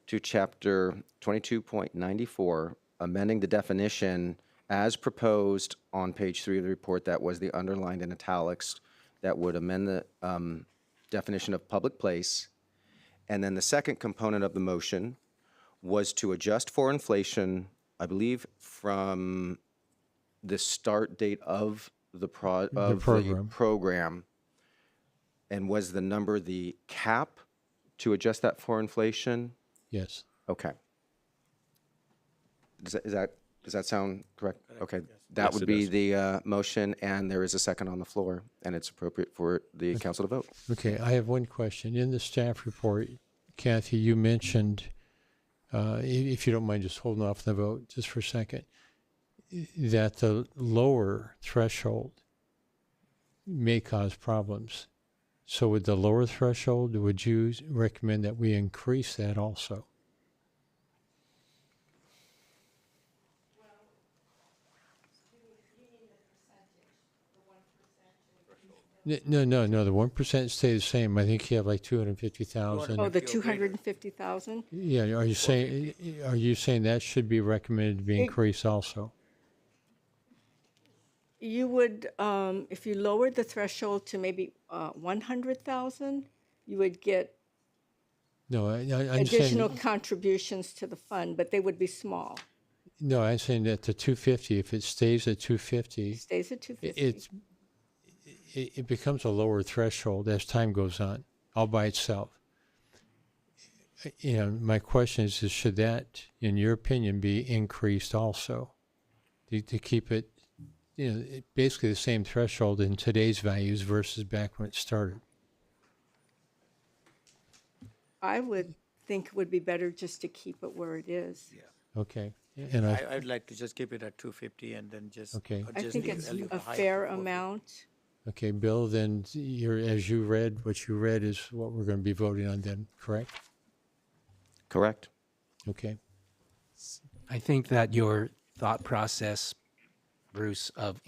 to Chapter 22.94, amending the definition as proposed on page 3 of the report that was the underlined in italics, that would amend the definition of public place. And then the second component of the motion was to adjust for inflation, I believe, from the start date of the program. And was the number the cap to adjust that for inflation? Yes. Okay. Does that sound correct? Okay. That Yes, would it be does. the motion, and there is a second on the floor, and it's appropriate for the council to vote. Okay, I have one question. In the staff report, Kathy, you mentioned, if you don't mind just holding off the vote just for a second, that the lower threshold may cause problems. So with the lower threshold, would you recommend that we increase that also? No, the 1% stay the same. I think you have like 250,000. Oh, the 250,000? Yeah, are you saying that should be recommended to be increased also? You would, if you lowered the threshold to maybe 100,000, you would get No, I'm additional saying, contributions to the fund, but they would be small. no, I'm saying that the 250, if it stays at 250, Stays at 250. it becomes a lower threshold as time goes on, all by itself. My question is should that, in your opinion, be increased also to keep it, basically the same threshold in today's values versus back when it started? I would think it would be better just to keep it where it is. Yeah. Okay. I'd like to just keep it at 250 and then just Okay. I adjust think the it's value a high fair to 450. amount. Okay, Bill, then as you read, what you read is what we're going to be voting on then, correct? Correct. Okay. I think that your thought process, Bruce, of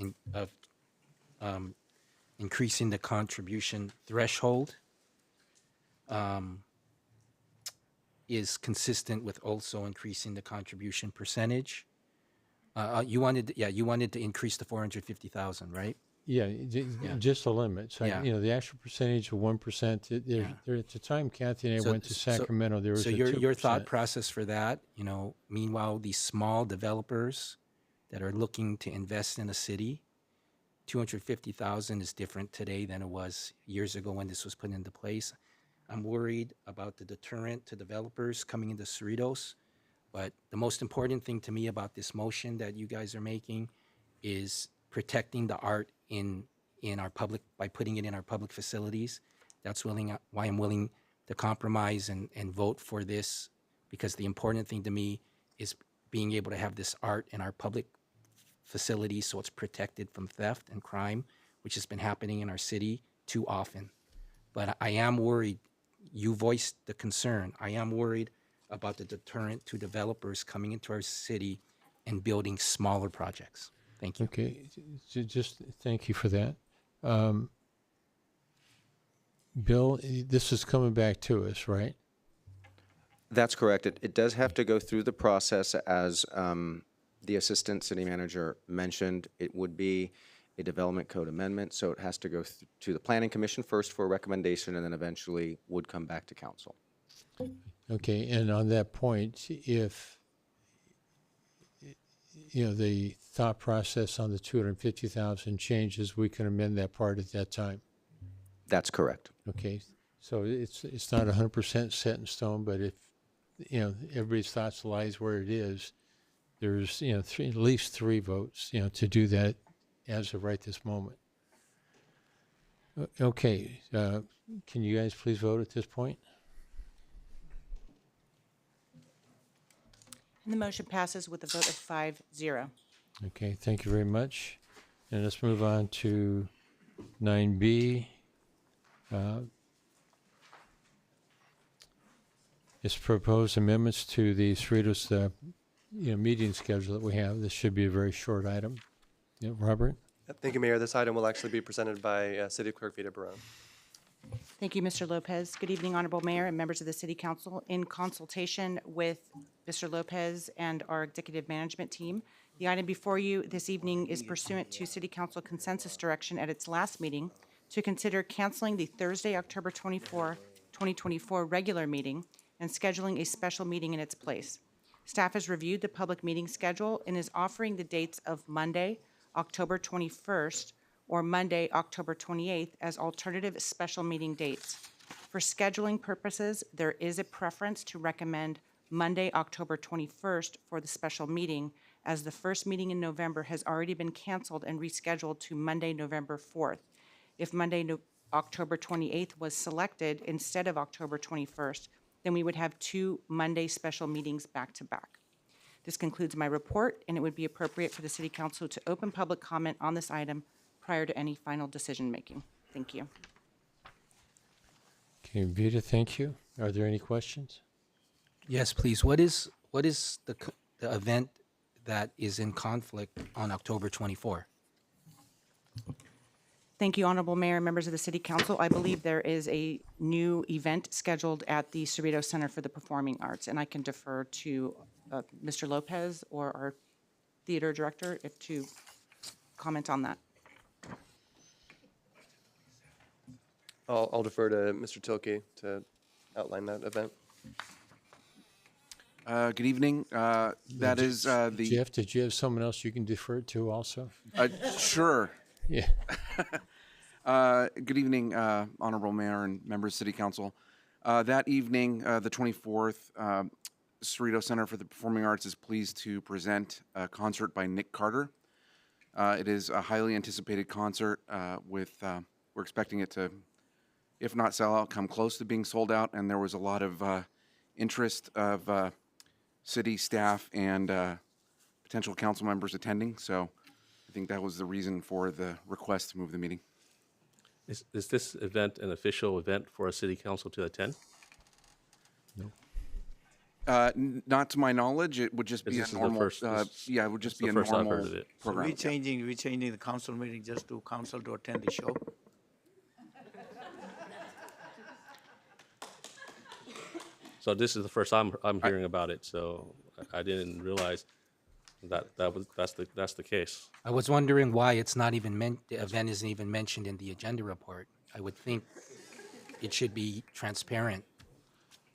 increasing the contribution threshold is consistent with also increasing the contribution percentage. You wanted to increase the 450,000, right? Yeah, just the limits. Yeah. The actual percentage of 1%. There at the time Kathy and I went to Sacramento, there was so a your 2%. thought process for that, meanwhile, these small developers that are looking to invest in a city, 250,000 is different today than it was years ago when this was put into place. I'm worried about the deterrent to developers coming into Cerritos, but the most important thing to me about this motion that you guys are making is protecting the art in our public, by putting it in our public facilities. That's why I'm willing to compromise and vote for this, because the important thing to me is being able to have this art in our public facilities so it's protected from theft and crime, which has been happening in our city too often. But I am worried, you voiced the concern, I am worried about the deterrent to developers coming into our city and building smaller projects. Thank you. Okay, just thank you for that. Bill, this is coming back to us, right? That's correct. It does have to go through the process as the Assistant City Manager mentioned. It would be a development code amendment, so it has to go to the Planning Commission first for a recommendation, and then eventually would come back to council. Okay, and on that point, if, the thought process on the 250,000 changes, we can amend that part at that time. That's correct. Okay, so it's not 100% set in stone, but if, everybody's thoughts lies where it is, there's, at least 3 votes, to do that as of right this moment. Okay, can you guys please vote at this point? And the motion passes with a vote of 5-0. Okay, thank you very much. And let's move on to 9B. It's proposed amendments to the Cerritos, meeting schedule that we have. This should be a very short item. Yeah, Robert? Thank you, Mayor. This item will actually be presented by City Clerk Vita Barone. Thank you, Mr. Lopez. Good evening, Honorable Mayor and members of the City Council. In consultation with Mr. Lopez and our executive management team, the item before you this evening is pursuant to City Council consensus direction at its last meeting to consider canceling the Thursday, October 24, 2024 regular meeting and scheduling a special meeting in its place. Staff has reviewed the public meeting schedule and is offering the dates of Monday, October 21st, or Monday, October 28th as alternative special meeting dates. For scheduling purposes, there is a preference to recommend Monday, October 21st for the special meeting, as the first meeting in November has already been canceled and rescheduled to Monday, November 4th. If Monday, October 28th was selected instead of October 21st, then we would have 2 Monday special meetings back to back. This concludes my report, and it would be appropriate for the City Council to open public comment on this item prior to any final decision-making. Thank you. Okay, Vita, thank you. Are there any questions? Yes, please. What is the event that is in conflict on October 24? Thank you, Honorable Mayor and members of the City Council. I believe there is a new event scheduled at the Cerritos Center for the Performing Arts, and I can defer to Mr. Lopez or our theater director to comment on that. I'll defer to Mr. Tilkey to outline that event. Good evening. That is the. Jeff, did you have someone else you can defer to also? Sure. Yeah. Good evening, Honorable Mayor and members of City Council. That evening, the 24th, Cerritos Center for the Performing Arts is pleased to present a concert by Nick Carter. It is a highly anticipated concert we're expecting it to, if not sell out, come close to being sold out, and there was a lot of interest of city staff and potential council members attending, so I think that was the reason for the request to move the meeting. Is this event an official event for a city council to attend? Not to my knowledge. It would just be a normal. Yeah, it would just be a normal program. So we're changing the council meeting just to council to attend the show. So this is the first I'm hearing about it. So I didn't realize that's the case. I was wondering why it's not even the event isn't even mentioned in the agenda report. I would think it should be transparent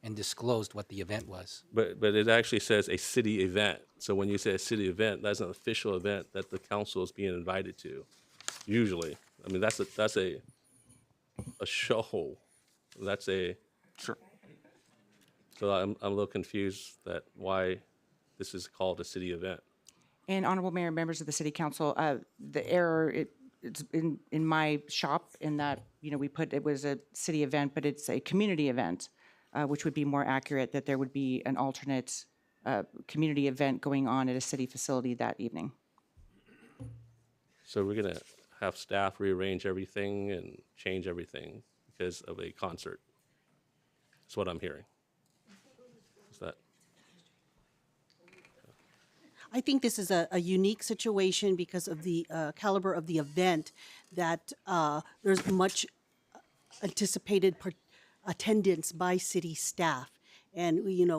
and disclosed what the event was. But it actually says a city event. So when you say a city event, that's an official event that the council is being invited to. Usually, I mean that's a show. That's a sure. So I'm a little confused that why this is called a city event. And Honorable Mayor, members of the City Council, the error, it's in my shop in that, we put it was a city event, but it's a community event, which would be more accurate, that there would be an alternate community event going on at a city facility that evening. So we're going to have staff rearrange everything and change everything because of a concert. That's what I'm hearing. Is that? I think this is a unique situation because of the caliber of the event, that there's much anticipated attendance by city staff. And we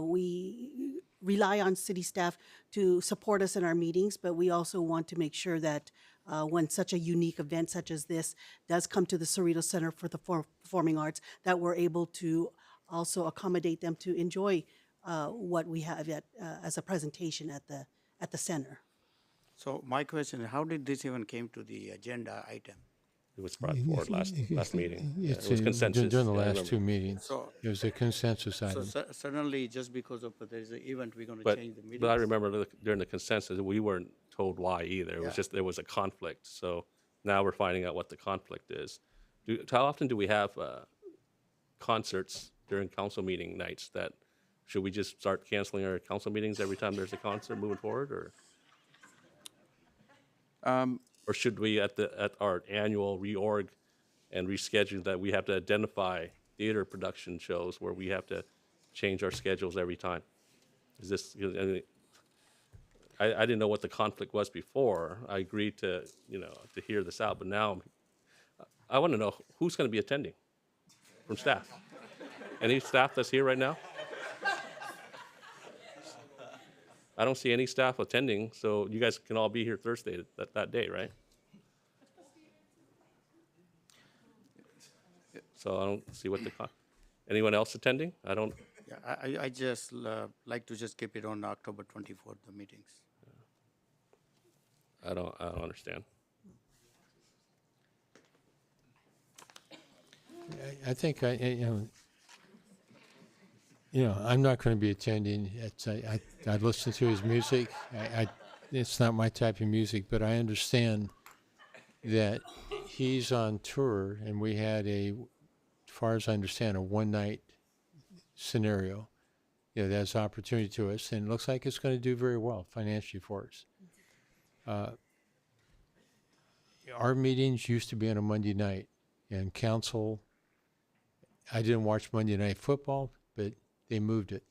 rely on city staff to support us in our meetings, but we also want to make sure that when such a unique event such as this does come to the Cerritos Center for the Performing Arts, that we're able to also accommodate them to enjoy what we have as a presentation at the center. So my question is, how did this even came to the agenda item? It was brought forward last meeting. Yeah, It's it was consensus. during the Yeah, I last two remember. meetings. So- It was a consensus So item. suddenly, just because of there's an event, we're going to But, change the meeting? but I remember during the consensus, we weren't told why either. It was Yeah. just, there was a conflict. So now we're finding out what the conflict is. How often do we have concerts during council meeting nights that, should we just start canceling our council meetings every time there's a concert moving forward, or? Or should we, at our annual reorg and reschedule, that we have to identify theater production shows where we have to change our schedules every time? Is this, I didn't know what the conflict was before. I agreed to, to hear this out, but now I want to know who's going to be attending from staff. Any staff that's here right now? I don't see any staff attending, so you guys can all be here Thursday, that day, right? So I don't see what anyone else attending? I don't, Yeah, I just like to just keep it on October 24th, the meetings. I don't understand. I think I'm not going to be attending. I listen to his music. It's not my type of music, but I understand that he's on tour, and we had as far as I understand, a one-night scenario. That's an opportunity to us, and it looks like it's going to do very well financially for us. Our meetings used to be on a Monday night, and council, I didn't watch Monday Night Football, but they moved it.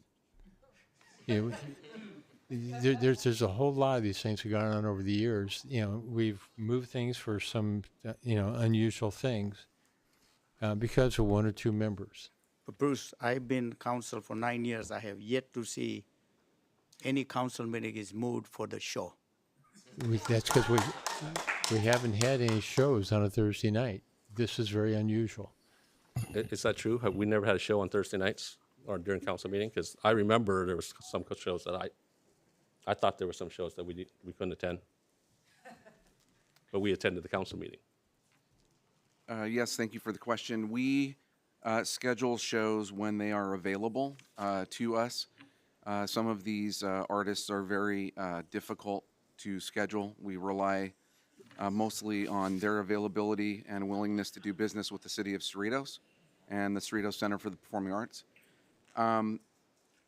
There's a whole lot of these things that have gone on over the years. We've moved things for some, unusual things because of one or two members. But Bruce, I've been council for 9 years. I have yet to see any council meeting is moved for the show. That's because we haven't had any shows on a Thursday night. This is very unusual. Is that true? Have we never had a show on Thursday nights or during council meeting? Because I remember there was some shows that I thought there were some shows that we couldn't attend, but we attended the council meeting. Yes, thank you for the question. We schedule shows when they are available to us. Some of these artists are very difficult to schedule. We rely mostly on their availability and willingness to do business with the city of Cerritos and the Cerritos Center for the Performing Arts.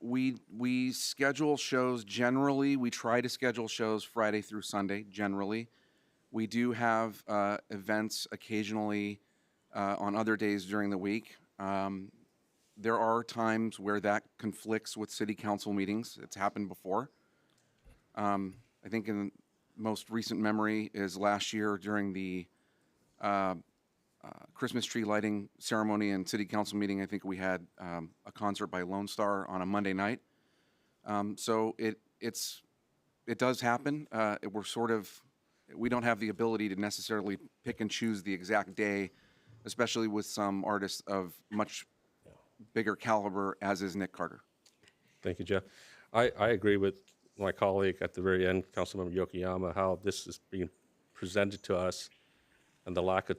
We schedule shows generally. We try to schedule shows Friday through Sunday generally. We do have events occasionally on other days during the week. There are times where that conflicts with city council meetings. It's happened before. I think in most recent memory is last year during the Christmas tree lighting ceremony and city council meeting. I think we had a concert by Lone Star on a Monday night. So it does happen. We don't have the ability to necessarily pick and choose the exact day, especially with some artists of much bigger caliber, as is Nick Carter. Thank you, Jeff. I agree with my colleague at the very end, Councilmember Yokoyama, how this is being presented to us and the lack of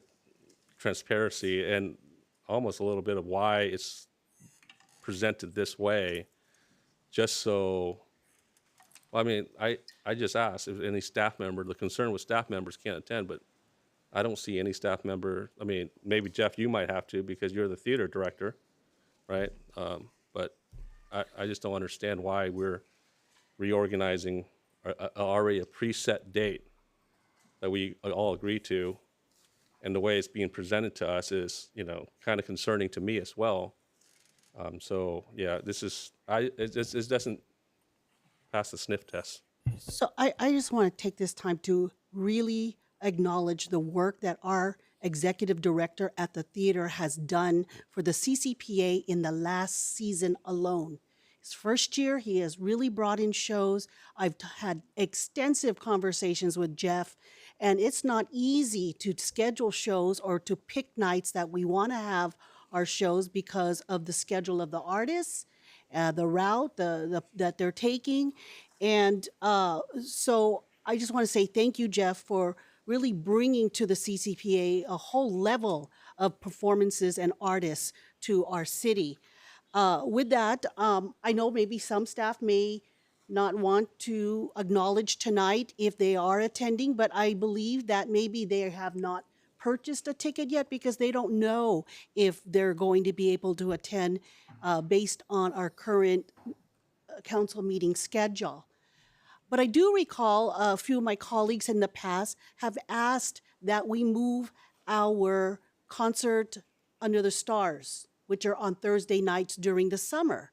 transparency and almost a little bit of why it's presented this way, just so, well, I mean, I just asked if any staff member, the concern with staff members can't attend, but I don't see any staff member. I mean, maybe Jeff, you might have to because you're the theater director, right? But I just don't understand why we're reorganizing already a preset date that we all agree to, and the way it's being presented to us is, kind of concerning to me as well. So yeah, it doesn't pass the sniff test. So I just want to take this time to really acknowledge the work that our executive director at the theater has done for the CCPA in the last season alone. His first year, he has really brought in shows. I've had extensive conversations with Jeff, And it's not easy to schedule shows or to pick nights that we want to have our shows because of the schedule of the artists, the route that they're taking. And so I just want to say thank you, Jeff, for really bringing to the CCPA a whole level of performances and artists to our city. With that, I know maybe some staff may not want to acknowledge tonight if they are attending, but I believe that maybe they have not purchased a ticket yet because they don't know if they're going to be able to attend based on our current council meeting schedule. But I do recall a few of my colleagues in the past have asked that we move our concert Under the Stars, which are on Thursday nights during the summer.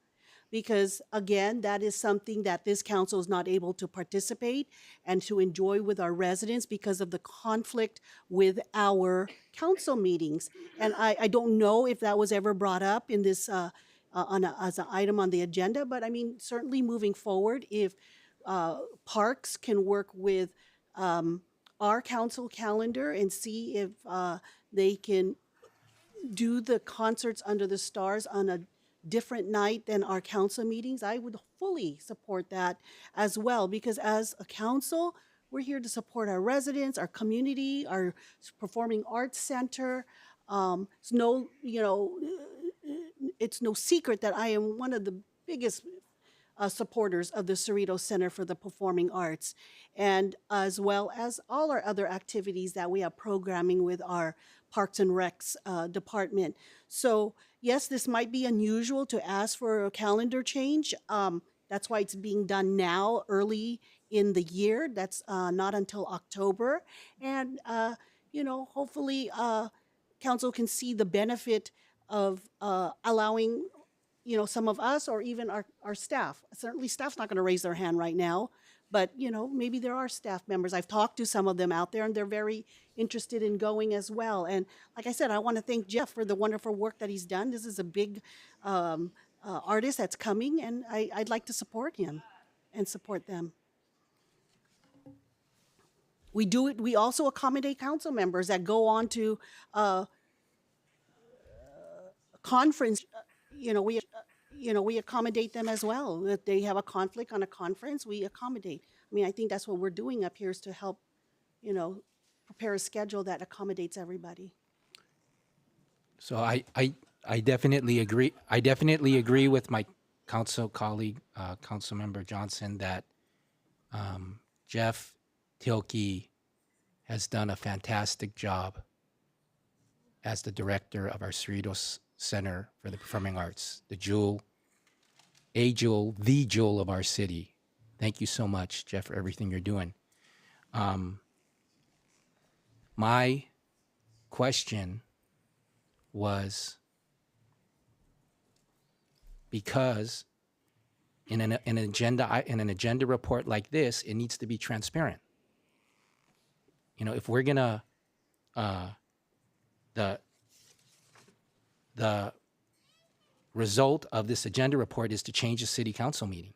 Because again, that is something that this council is not able to participate and to enjoy with our residents because of the conflict with our council meetings. And I don't know if that was ever brought up in this as an item on the agenda, but I mean, certainly moving forward, if parks can work with our council calendar and see if they can do the concerts Under the Stars on a different night than our council meetings, I would fully support that as well, because as a council, we're here to support our residents, our community, our performing arts center. It's no, it's no secret that I am one of the biggest supporters of the Cerritos Center for the Performing Arts, and as well as all our other activities that we have programming with our Parks and Recs department. So yes, this might be unusual to ask for a calendar change. That's why it's being done now, early in the year. That's not until October. And, hopefully council can see the benefit of allowing, some of us or even our staff. Certainly staff's not going to raise their hand right now, but, maybe there are staff members. I've talked to some of them out there and they're very interested in going as well. And like I said, I want to thank Jeff for the wonderful work that he's done. This is a big artist that's coming, and I'd like to support him and support them. We do it. We also accommodate council members that go on to conference. We accommodate them as well. If they have a conflict on a conference, we accommodate. I mean, I think that's what we're doing up here is to help, prepare a schedule that accommodates everybody. So I definitely agree. I definitely agree with my council colleague, Councilmember Johnson, that Jeff Tilke has done a fantastic job as the director of our Cerritos Center for the Performing Arts, the jewel of our city. Thank you so much, Jeff, for everything you're doing. My question was, because in an agenda report like this, it needs to be transparent. If we're gonna the result of this agenda report is to change the city council meeting.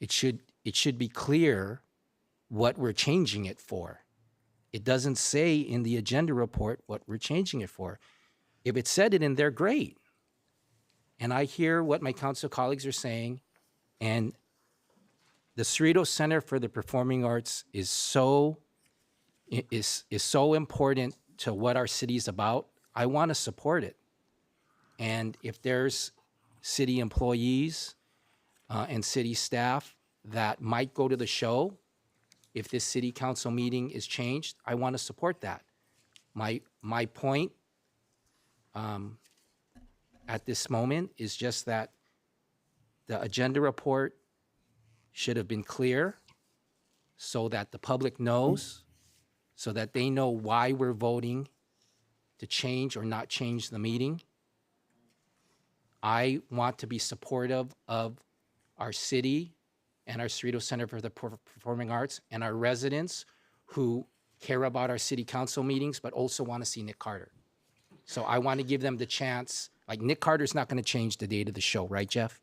It should be clear what we're changing it for. It doesn't say in the agenda report what we're changing it for. If it said it in there, great. And I hear what my council colleagues are saying, and the Cerritos Center for the Performing Arts is so important to what our city is about. I want to support it. And if there's city employees and city staff that might go to the show, if this city council meeting is changed, I want to support that. My point at this moment is just that the agenda report should have been clear so that the public knows, so that they know why we're voting to change or not change the meeting. I want to be supportive of our city and our Cerritos Center for the Performing Arts and our residents who care about our city council meetings, but also want to see Nick Carter. So I want to give them the chance. Like, Nick Carter's not going to change the date of the show, right, Jeff?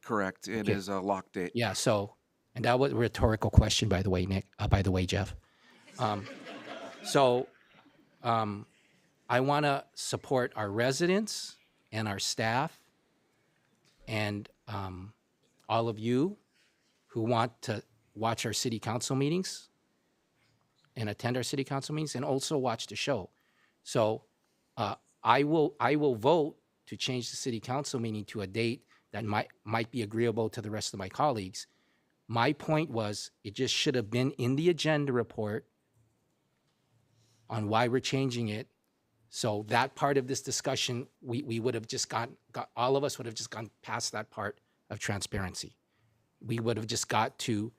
Correct. It Okay. is a locked date. Yeah, so, And that was a rhetorical question, by the way, Nick, by the way, Jeff. So I want to support our residents and our staff and all of you who want to watch our city council meetings and attend our city council meetings and also watch the show. So I will vote to change the city council meeting to a date that might be agreeable to the rest of my colleagues. My point was it just should have been in the agenda report on why we're changing it. So that part of this discussion, we would have just all of us would have just gone past that part of transparency. We would have just got to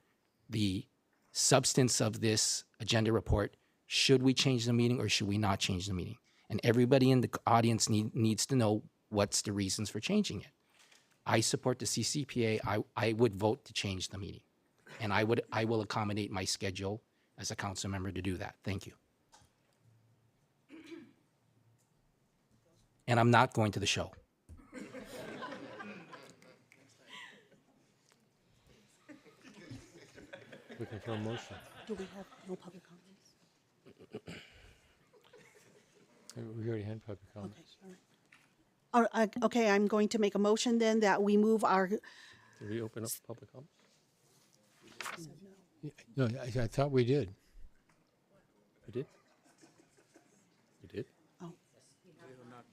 the substance of this agenda report. Should we change the meeting or should we not change the meeting? And everybody in the audience needs to know what's the reasons for changing it. I support the CCPA. I would vote to change the meeting. And I will accommodate my schedule as a council member to do that. Thank you. And I'm not going to the show. Looking for a motion. Do we have no public comments? We already had public comments. Okay, I'm going to make a motion then that we move our, Did we open up public comments? No, I thought we did. We did? We did?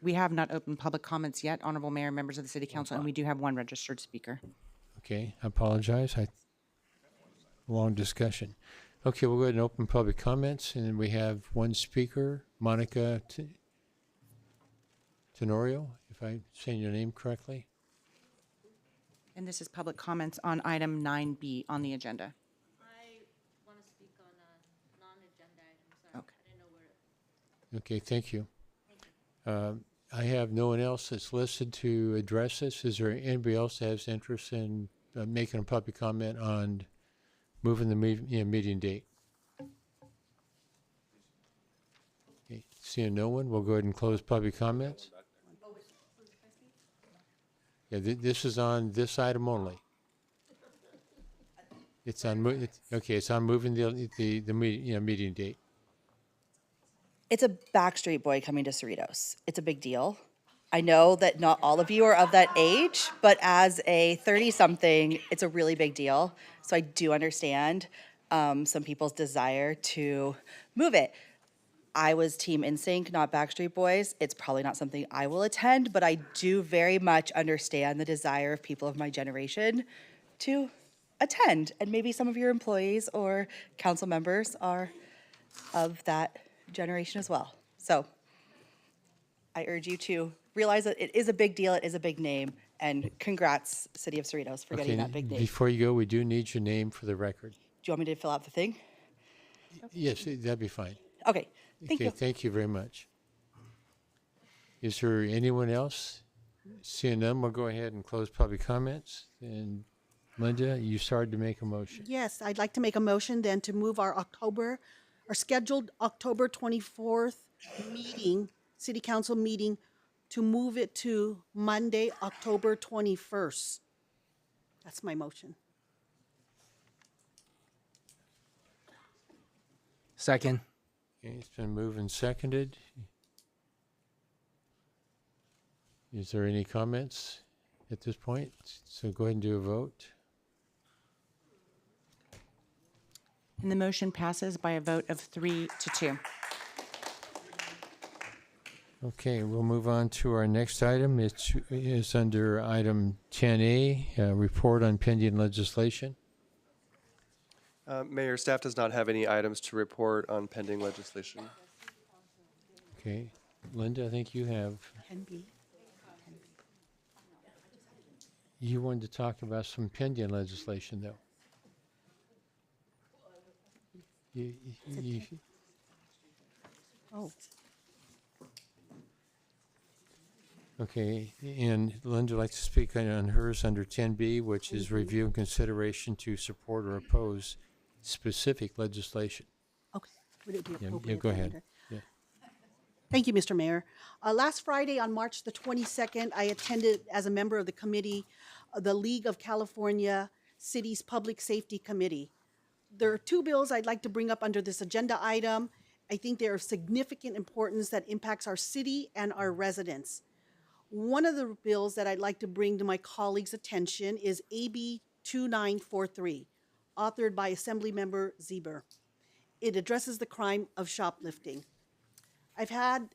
We have not opened public comments yet, Honorable Mayor and members of the City Council, and we do have one registered speaker. Okay, I apologize. Long discussion. Okay, we'll go ahead and open public comments, and then we have one speaker, Monica Tenorio, if I'm saying your name correctly. And this is public comments on item 9B on the agenda. I want to speak on a non-agenda item, so Okay. I didn't know where. Okay, thank you. I have no one else that's listed to address this. Is there anybody else that has interest in making a public comment on moving the meeting date? Okay, seeing no one, we'll go ahead and close public comments. Yeah, this is on this item only. It's on it's on moving the meeting date. It's a Backstreet Boy coming to Cerritos. It's a big deal. I know that not all of you are of that age, but as a 30-something, it's a really big deal. So I do understand some people's desire to move it. I was Team NSYNC, not Backstreet Boys. It's probably not something I will attend, but I do very much understand the desire of people of my generation to attend. And maybe some of your employees or council members are of that generation as well. So I urge you to realize that it is a big deal, it is a big name, and congrats, City of Cerritos, for getting that big name. Before you go, we do need your name for the record. Do you want me to fill out the thing? Yes, that'd be fine. Okay, thank you. Thank you very much. Is there anyone else? Seeing none, we'll go ahead and close public comments. And Linda, you started to make a motion. yes, I'd like to make a motion then to move our scheduled October 24th meeting, city council meeting, to move it to Monday, October 21st. That's my motion. Second. Okay, it's been moved and seconded. Is there any comments at this point? So go ahead and do a vote. And the motion passes by a vote of 3-2. Okay, we'll move on to our next item. It is under item 10A, report on pending legislation. Mayor, staff does not have any items to report on pending legislation. Okay, Linda, I think you have. 10B. You wanted to talk about some pending legislation, though. Oh. Okay, and Linda would like to speak on hers under 10B, which is review and consideration to support or oppose specific legislation. Okay. Would it be Yeah, appropriate? go for ahead. Linda? Yeah. Thank you, Mr. Mayor. Last Friday, on March the 22nd, I attended as a member of the committee, the League of California city's Public Safety Committee. There are two bills I'd like to bring up under this agenda item. I think they are of significant importance that impacts our city and our residents. One of the bills that I'd like to bring to my colleagues' attention is AB 2943, authored by Assemblymember Zeber. It addresses the crime of shoplifting. I've had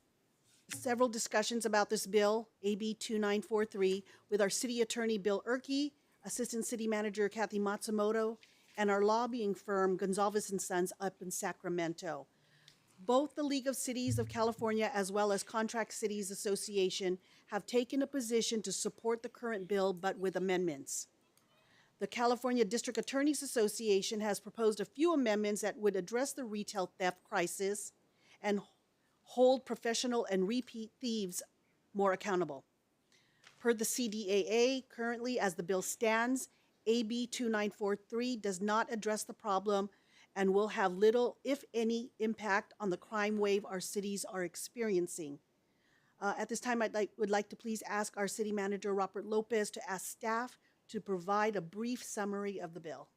several discussions about this bill, AB 2943, with our city attorney, Bill Erkey, Assistant City Manager Kathy Matsumoto, and our lobbying firm, Gonzalez and Sons, up in Sacramento. Both the League of Cities of California as well as Contract Cities Association have taken a position to support the current bill, but with amendments. The California District Attorneys Association has proposed a few amendments that would address the retail theft crisis and hold professional and repeat thieves more accountable. Per the CDAA, currently as the bill stands, AB 2943 does not address the problem and will have little, if any, impact on the crime wave our cities are experiencing. At this time, would like to please ask our city manager, Robert Lopez, to ask staff to provide a brief summary of the bill.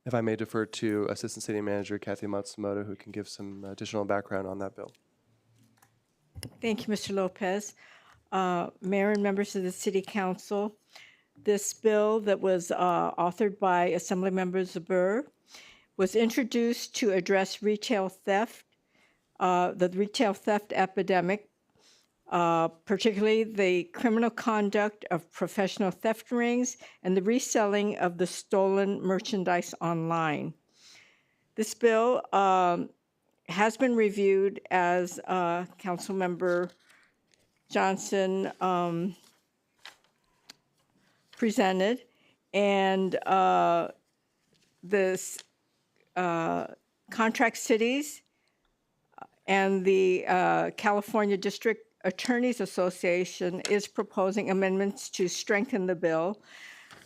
If I may defer to Assistant City Manager Kathy Matsumoto, who can give some additional background on that bill. Thank you, Mr. Lopez. Mayor and members of the City Council, this bill that was authored by Assemblymember Zeber was introduced to address retail theft, the retail theft epidemic, particularly the criminal conduct of professional theft rings and the reselling of the stolen merchandise online. This bill has been reviewed, as Councilmember Johnson presented, and this Contract Cities and the California District Attorneys Association is proposing amendments to strengthen the bill.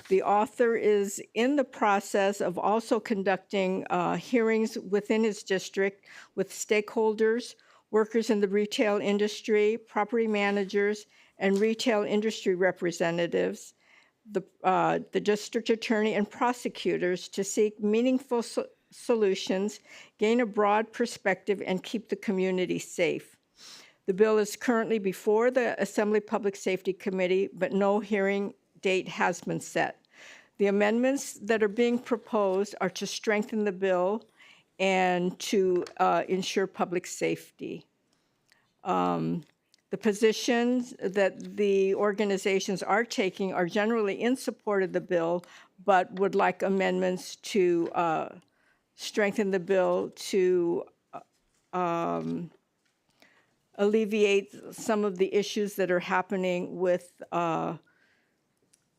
The author is in the process of also conducting hearings within his district with stakeholders, workers in the retail industry, property managers, and retail industry representatives, the district attorney and prosecutors to seek meaningful solutions, gain a broad perspective, and keep the community safe. The bill is currently before the Assembly Public Safety Committee, but no hearing date has been set. The amendments that are being proposed are to strengthen the bill and to ensure public safety. The positions that the organizations are taking are generally in support of the bill, but would like amendments to strengthen the bill to alleviate some of the issues that are happening with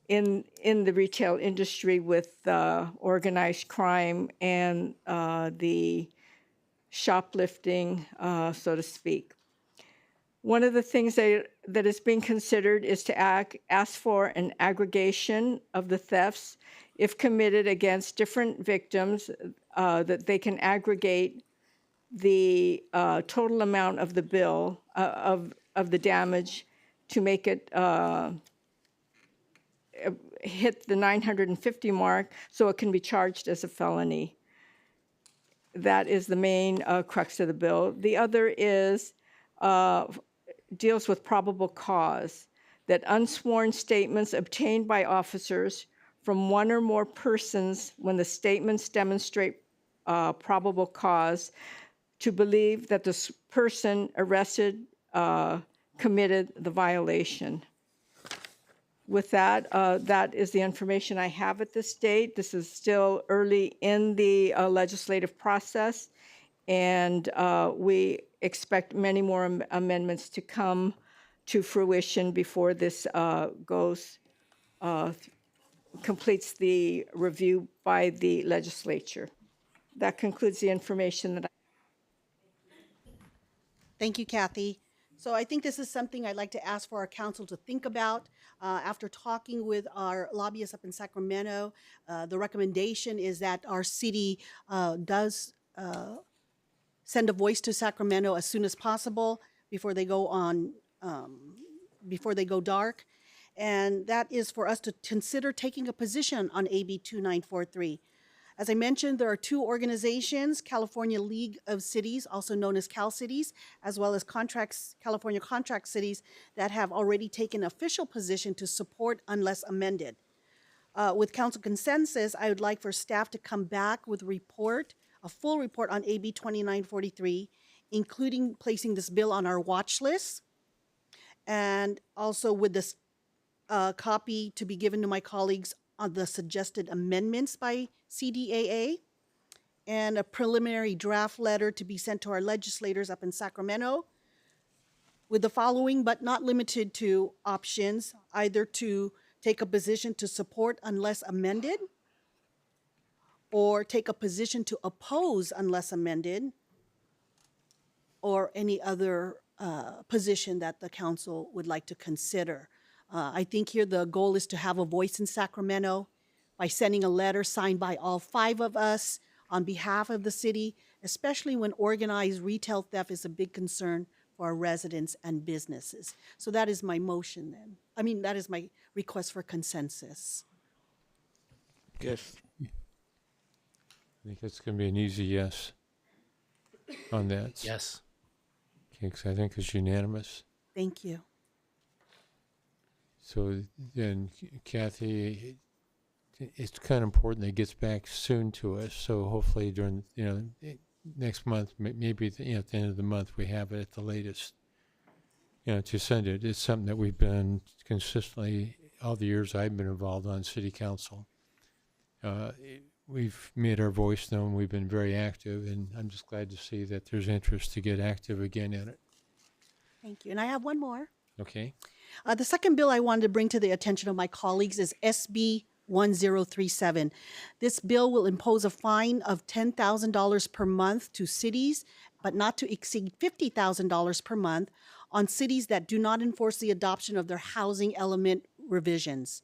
in the retail industry with organized crime and the shoplifting, so to speak. One of the things that is being considered is to ask for an aggregation of the thefts if committed against different victims, that they can aggregate the total amount of the bill, of the damage, to make it hit the 950 mark so it can be charged as a felony. That is the main crux of the bill. The other is deals with probable cause, that unsworn statements obtained by officers from one or more persons when the statements demonstrate probable cause to believe that this person arrested committed the violation. With that, that is the information I have at this date. This is still early in the legislative process, and we expect many more amendments to come to fruition before this completes the review by the legislature. That concludes the information that I. Thank you, Kathy. So I think this is something I'd like to ask for our council to think about. After talking with our lobbyists up in Sacramento, the recommendation is that our city does send a voice to Sacramento as soon as possible before they go on, before they go dark. and that is for us to consider taking a position on AB 2943. As I mentioned, there are two organizations, California League of Cities, also known as Cal Cities, as well as California Contract Cities, that have already taken official position to support unless amended. With council consensus, I would like for staff to come back with a full report on AB 2943, including placing this bill on our watch list, and also with this copy to be given to my colleagues on the suggested amendments by CDAA, and a preliminary draft letter to be sent to our legislators up in Sacramento with the following, but not limited to, options: either to take a position to support unless amended, or take a position to oppose unless amended, or any other position that the council would like to consider. I think here the goal is to have a voice in Sacramento by sending a letter signed by all 5 of us on behalf of the city, especially when organized retail theft is a big concern for our residents and businesses. So that is my motion then. I mean, that is my request for consensus. Yes. I think it's going to be an easy yes on that. Yes. Okay, 'cause I think it's unanimous. Thank you. So then, Kathy, it's kind of important that it gets back soon to us. So hopefully during, next month, maybe at the end of the month, we have it at the latest, to send it. It's something that we've been consistently, all the years I've been involved on city council. We've made our voice known. We've been very active, and I'm just glad to see that there's interest to get active again in it. Thank you. And I have one more. Okay. The second bill I wanted to bring to the attention of my colleagues is SB 1037. This bill will impose a fine of $10,000 per month to cities, but not to exceed $50,000 per month on cities that do not enforce the adoption of their housing element revisions.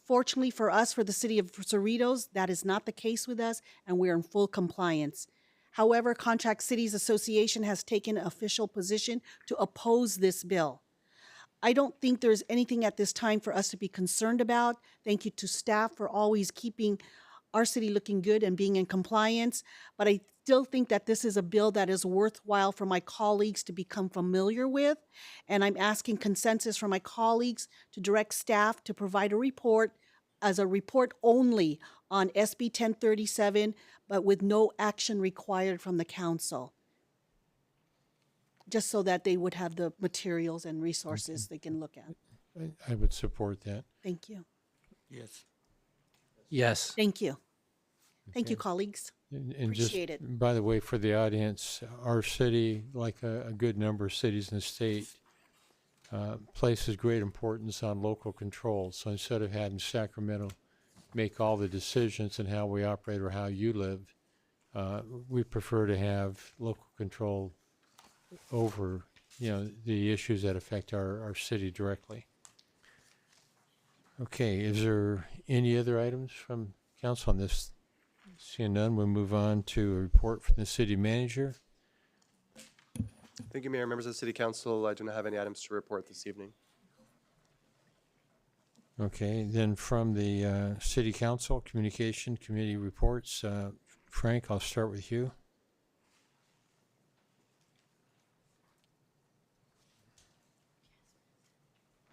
Fortunately for us, for the city of Cerritos, that is not the case with us, and we're in full compliance. However, Contract Cities Association has taken an official position to oppose this bill. I don't think there's anything at this time for us to be concerned about. Thank you to staff for always keeping our city looking good and being in compliance. But I still think that this is a bill that is worthwhile for my colleagues to become familiar with. And I'm asking consensus from my colleagues to direct staff to provide a report only on SB 1037, but with no action required from the council, just so that they would have the materials and resources they can look at. I would support that. Thank you. Yes. Yes. Thank you. Thank you, Okay. colleagues. And Appreciate just, it. by the way, for the audience, our city, like a good number of cities in the state, places great importance on local control. So instead of having Sacramento make all the decisions in how we operate or how you live, we prefer to have local control over, the issues that affect our city directly. Okay, is there any other items from council on this? Seeing none, we'll move on to a report from the city manager. Thank you, Mayor. Members of the City Council, I do not have any items to report this evening. Okay, then from the city council communication committee reports, Frank, I'll start with you.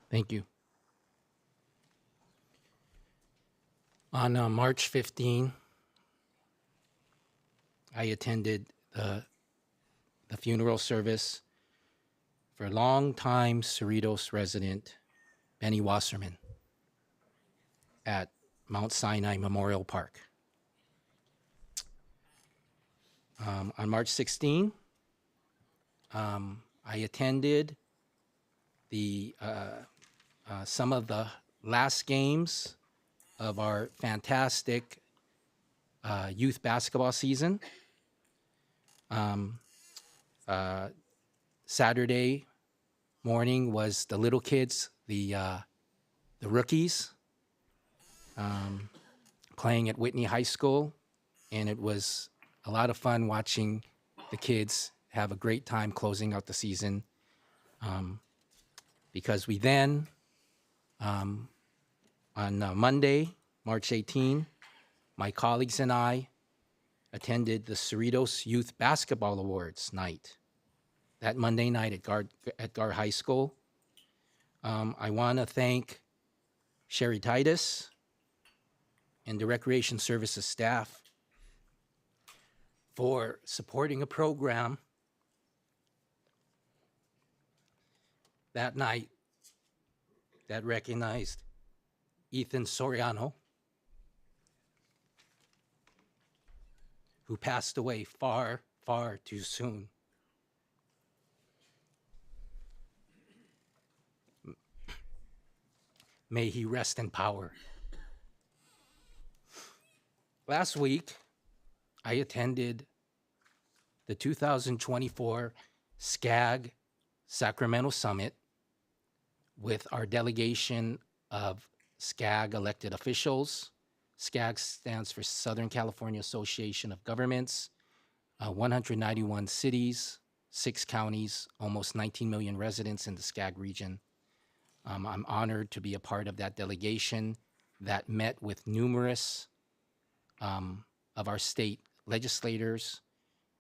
Thank you. On March 15, I attended the funeral service for longtime Cerritos resident Benny Wasserman at Mount Sinai Memorial Park. On March 16, I attended the some of the last games of our fantastic youth basketball season. Saturday morning was the little kids, the rookies, playing at Whitney High School, and it was a lot of fun watching the kids have a great time closing out the season. Because we then On Monday, March 18, my colleagues and I attended the Cerritos Youth Basketball Awards night. That Monday night at Gar High School. I want to thank Sherry Titus and the Recreation Services staff for supporting a program that night that recognized Ethan Soriano, who passed away far, far too soon. May he rest in power. Last week, I attended the 2024 SCAG Sacramento Summit with our delegation of SCAG elected officials. SCAG stands for Southern California Association of Governments, 191 cities, 6 counties, almost 19 million residents in the SCAG region. I'm honored to be a part of that delegation that met with numerous of our state legislators,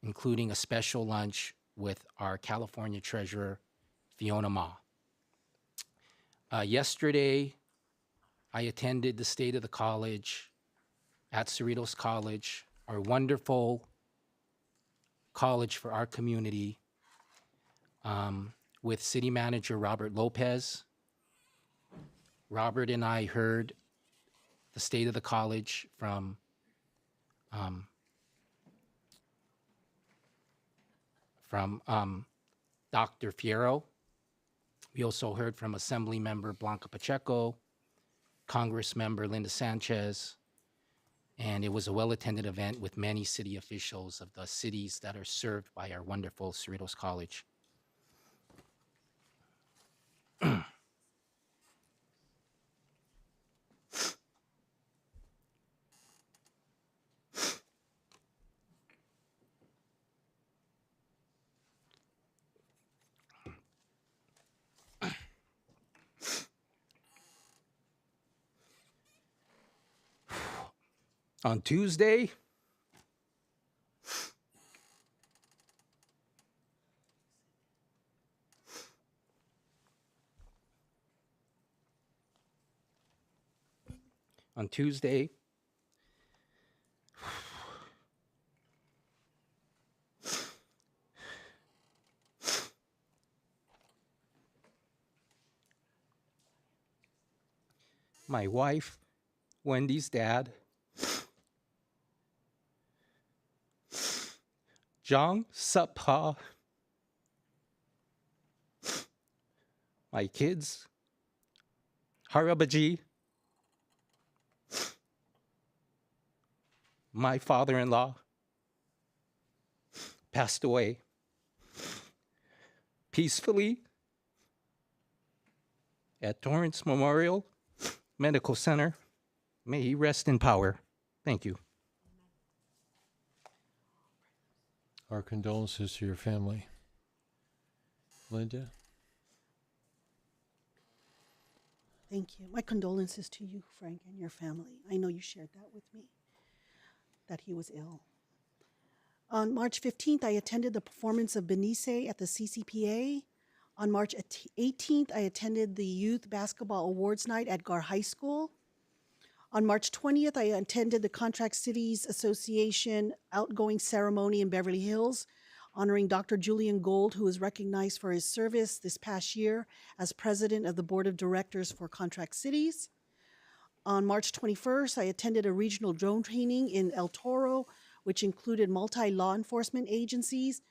including a special lunch with our California Treasurer, Fiona Ma. Yesterday, I attended the State of the College at Cerritos College, our wonderful college for our community, with City Manager Robert Lopez. Robert and I heard the State of the College from Dr. Fierro. We also heard from Assembly Member Blanca Pacheco, Congress Member Linda Sanchez, and it was a well-attended event with many city officials of the cities that are served by our wonderful Cerritos College. On Tuesday, my wife, Wendy's dad, Jong Sup-ha, my kids, Harabaji, my father-in-law, passed away peacefully at Torrance Memorial Medical Center. May he rest in power. Thank you. Our condolences to your family. Linda? Thank you. My condolences to you, Frank, and your family. I know you shared that with me, that he was ill. On March 15th, I attended the performance of Benice at the CCPA. On March 18th, I attended the Youth Basketball Awards Night at Gar High School. On March 20th, I attended the Contract Cities Association outgoing ceremony in Beverly Hills, honoring Dr. Julian Gold, who was recognized for his service this past year as president of the Board of Directors for Contract Cities. On March 21st, I attended a regional drone training in El Toro, which included multi-law enforcement agencies.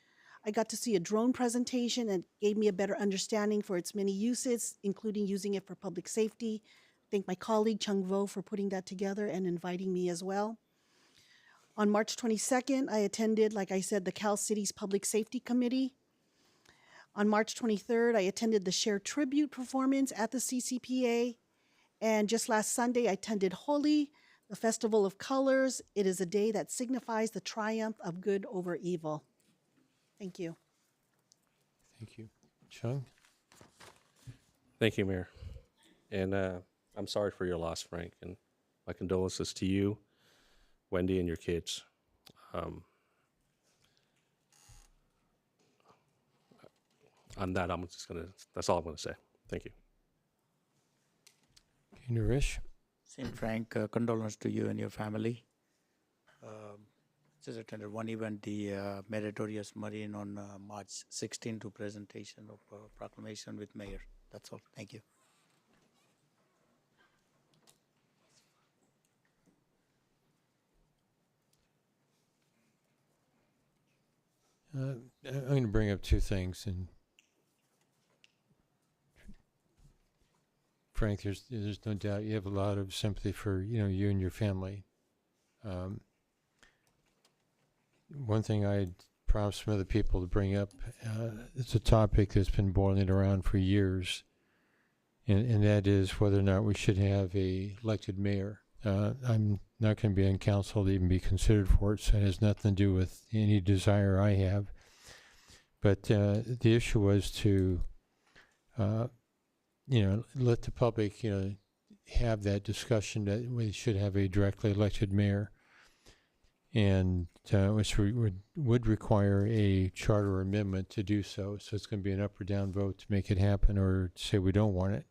I got to see a drone presentation and gave me a better understanding for its many uses, including using it for public safety. Thank my colleague Chung Vo for putting that together and inviting me as well. On March 22nd, I attended, like I said, the Cal Cities Public Safety Committee. On March 23rd, I attended the Share Tribute performance at the CCPA. And just last Sunday, I attended Holi, the Festival of Colors. It is a day that signifies the triumph of good over evil. Thank you. Thank you. Chung? Thank you, Mayor. And I'm sorry for your loss, Frank, and my condolences to you, Wendy, and your kids. On that, that's all I'm gonna say. Thank you. Naresh? St. Frank, condolence to you and your family. Just attended one event, the Meritorious Marine on March 16 to presentation of proclamation with mayor. That's all. Thank you. I'm going to bring up two things, and Frank, there's no doubt you have a lot of sympathy for you and your family. One thing I promised some other people to bring up, it's a topic that's been boiling around for years, and that is whether or not we should have a elected mayor. I'm not going to be on council to even be considered for it, so it has nothing to do with any desire I have. But the issue was to, let the public, have that discussion that we should have a directly elected mayor, and which would require a charter amendment to do so. So it's going to be an up or down vote to make it happen, or to say we don't want it.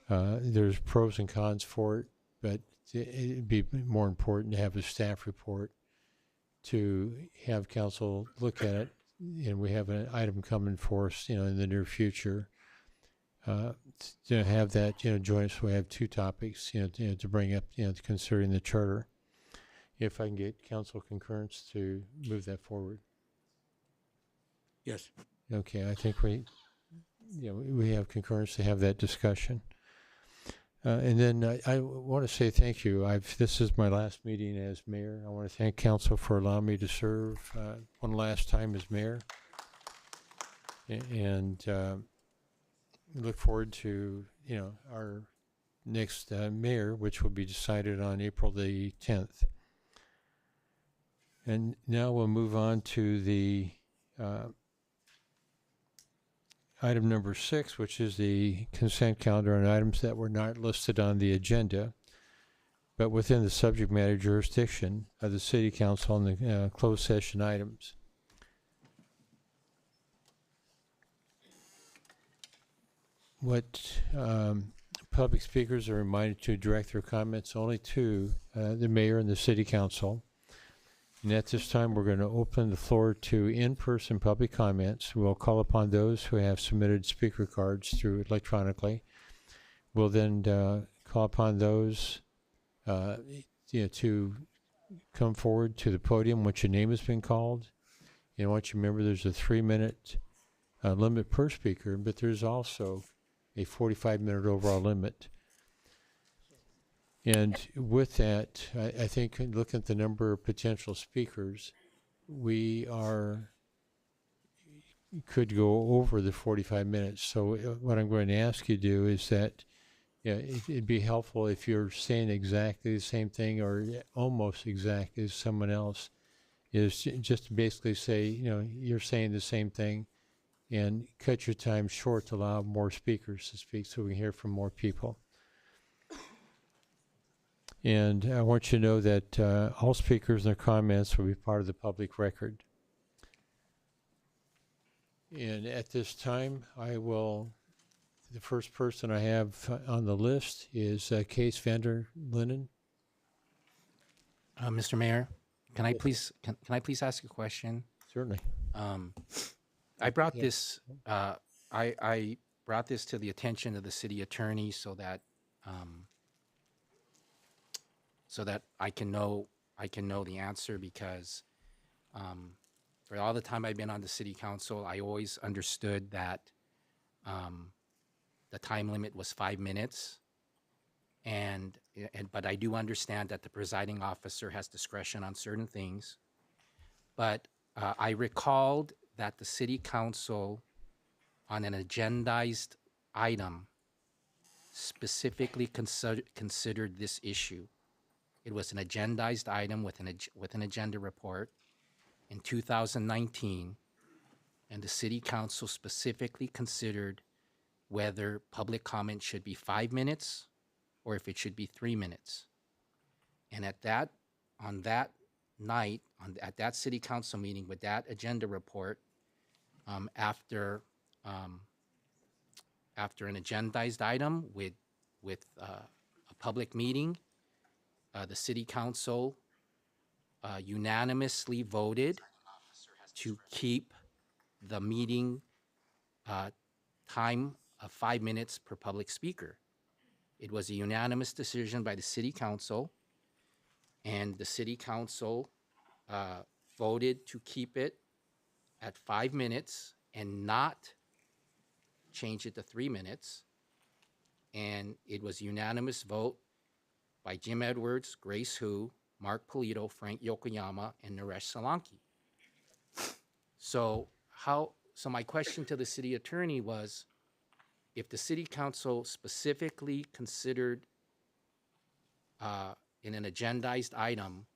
There's pros and cons for it, but it'd be more important to have a staff report to have council look at it, and we have an item coming for us, in the near future. To have that, joint, so we have two topics, to bring up, considering the charter. If I can get council concurrence to move that forward. Yes. Okay, I think we have concurrence to have that discussion. And then I want to say thank you. This is my last meeting as mayor. I want to thank council for allowing me to serve one last time as mayor. And look forward to, our next mayor, which will be decided on April the 10th. And now we'll move on to the item number 6, which is the consent calendar on items that were not listed on the agenda, but within the subject matter jurisdiction of the City Council on the closed session items. What public speakers are reminded to direct their comments only to the mayor and the City Council. And at this time, we're going to open the floor to in-person public comments. We'll call upon those who have submitted speaker cards through electronically. We'll then call upon those to come forward to the podium once your name has been called. And I want you to remember there's a 3-minute limit per speaker, but there's also a 45-minute overall limit. And with that, I think looking at the number of potential speakers, we could go over the 45 minutes. So what I'm going to ask you to do is that it'd be helpful if you're saying exactly the same thing or almost exactly as someone else, is just to basically say, you're saying the same thing, and cut your time short to allow more speakers to speak so we can hear from more people. And I want you to know that all speakers and their comments will be part of the public record. And at this time, the first person I have on the list is Kees van der Linden. Mr. Mayor, can I please ask a question? Certainly. I brought this I brought this to the attention of the city attorney so that I can know the answer, because for all the time I've been on the city council, I always understood that the time limit was 5 minutes, but I do understand that the presiding officer has discretion on certain things. But I recalled that the city council on an agendized item specifically considered this issue. It was an agendized item with an agenda report in 2019, and the city council specifically considered whether public comment should be 5 minutes or if it should be 3 minutes. And at that night, at that city council meeting with that agenda report, after an agendized item with a public meeting, the city council unanimously voted to keep the meeting time of 5 minutes per public speaker. It was a unanimous decision by the city council, and the city council voted to keep it at 5 minutes and not change it to 3 minutes. And it was unanimous vote by Jim Edwards, Grace Hu, Mark Polito, Frank Yokoyama, and Naresh Solanki. So my question to the city attorney was, if the city council specifically considered in an agendized item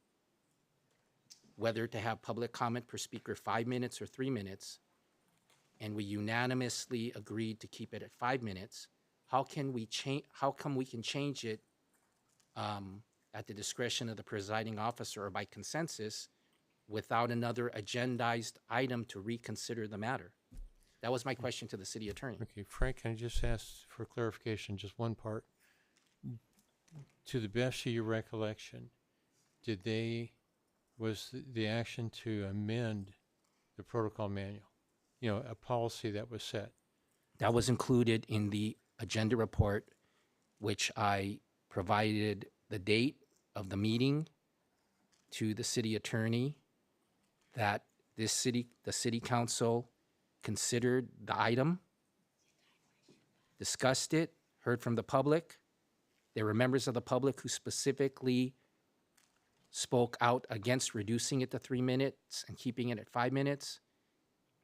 whether to have public comment per speaker 5 minutes or 3 minutes, and we unanimously agreed to keep it at 5 minutes, how come we can change it at the discretion of the presiding officer or by consensus without another agendized item to reconsider the matter? That was my question to the city attorney. Okay, Frank, can I just ask for clarification, just one part? To the best of your recollection, was the action to amend the protocol manual? You know, a policy that was set? That was included in the agenda report, which I provided the date of the meeting to the city attorney, that the city council considered the item, discussed it, heard from the public. There were members of the public who specifically spoke out against reducing it to 3 minutes and keeping it at 5 minutes.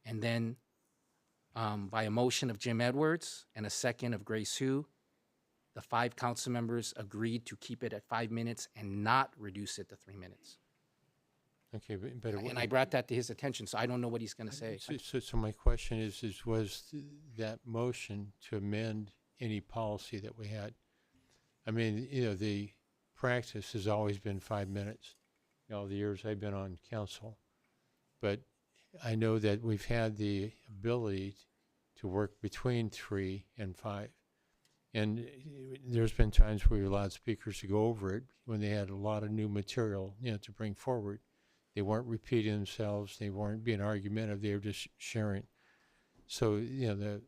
And then by a motion of Jim Edwards and a second of Grace Hu, the 5 council members agreed to keep it at 5 minutes and not reduce it to 3 minutes. Okay, but And I brought that to his attention, so I don't know what he's going to say. So my question is was that motion to amend any policy that we had? I mean, you know, the practice has always been 5 minutes, all the years I've been on council. But I know that we've had the ability to work between 3 and 5. And there's been times where we allowed speakers to go over it when they had a lot of new material, you know, to bring forward. They weren't repeating themselves. They weren't being argumentative. They were just sharing. So, you know,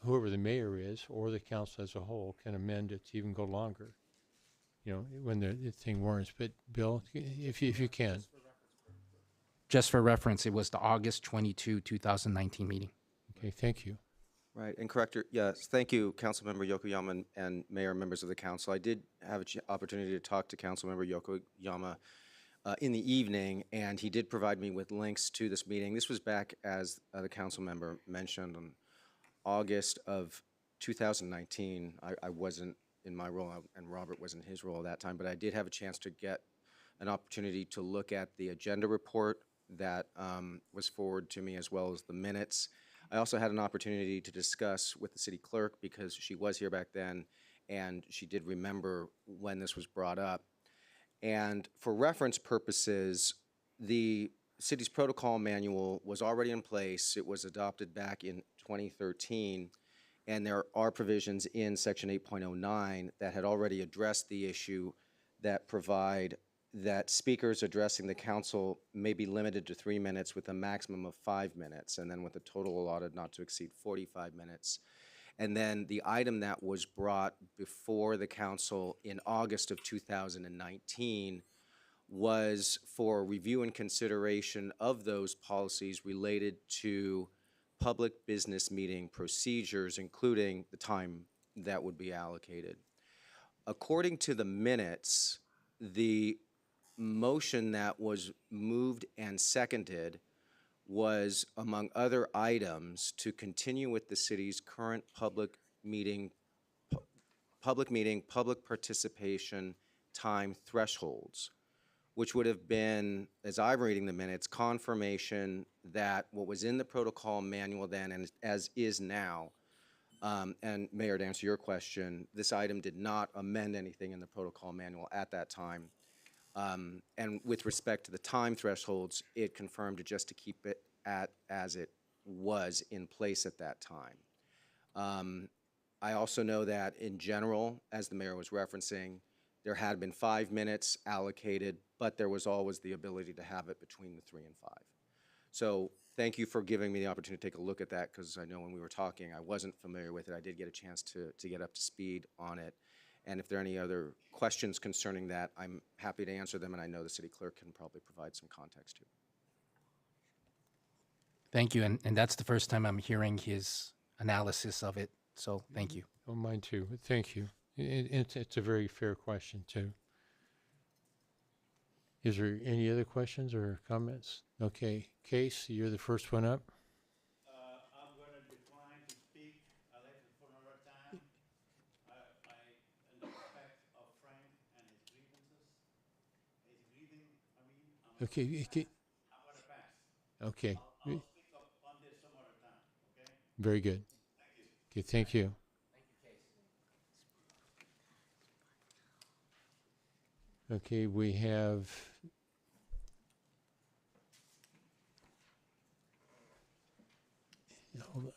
whoever the mayor is or the council as a whole can amend it to even go longer, you know, when the thing warrants. But Bill, if you can. Just for reference, it was the August 22, 2019 meeting. Okay, thank you. Right, and Corrector, yes, thank you, Councilmember Yokoyama and Mayor, members of the council. I did have an opportunity to talk to Councilmember Yokoyama in the evening, and he did provide me with links to this meeting. This was back, as the council member mentioned, on August of 2019. I wasn't in my role, and Robert was in his role at that time, but I did have a chance to get an opportunity to look at the agenda report that was forwarded to me, as well as the minutes. I also had an opportunity to discuss with the city clerk, because she was here back then, and she did remember when this was brought up. And for reference purposes, the city's protocol manual was already in place. It was adopted back in 2013, and there are provisions in Section 8.09 that had already addressed the issue that provide that speakers addressing the council may be limited to 3 minutes with a maximum of 5 minutes, and then with a total allotted not to exceed 45 minutes. And then the item that was brought before the council in August of 2019 was for review and consideration of those policies related to public business meeting procedures, including the time that would be allocated. According to the minutes, the motion that was moved and seconded was, among other items, to continue with the city's current public public participation time thresholds, which would have been, as I'm reading the minutes, confirmation that what was in the protocol manual then, and as is now, And Mayor, to answer your question, this item did not amend anything in the protocol manual at that time. And with respect to the time thresholds, it confirmed it just to keep it as it was in place at that time. I also know that in general, as the mayor was referencing, there had been 5 minutes allocated, but there was always the ability to have it between the 3 and 5. So thank you for giving me the opportunity to take a look at that, because I know when we were talking, I wasn't familiar with it. I did get a chance to get up to speed on it. And if there are any other questions concerning that, I'm happy to answer them, and I know the city clerk can probably provide some context too. Thank you, and that's the first time I'm hearing his analysis of it, so thank you. Oh, mine too. Thank you. It's a very fair question too. Is there any other questions or comments? Okay, Case, you're the first one up. I'm going to decline to speak. I'll let it for another time. In respect of Frank and his grievances. His grieving, I'm Okay, going to pass. okay. I'll speak up on this some other time, okay? Very good. Thank you. Okay, thank you. Okay, we have hold on.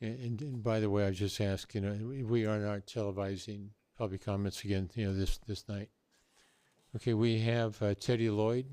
And by the way, I just ask, we are not televising public comments again, this night. Okay, we have Teddy Lloyd.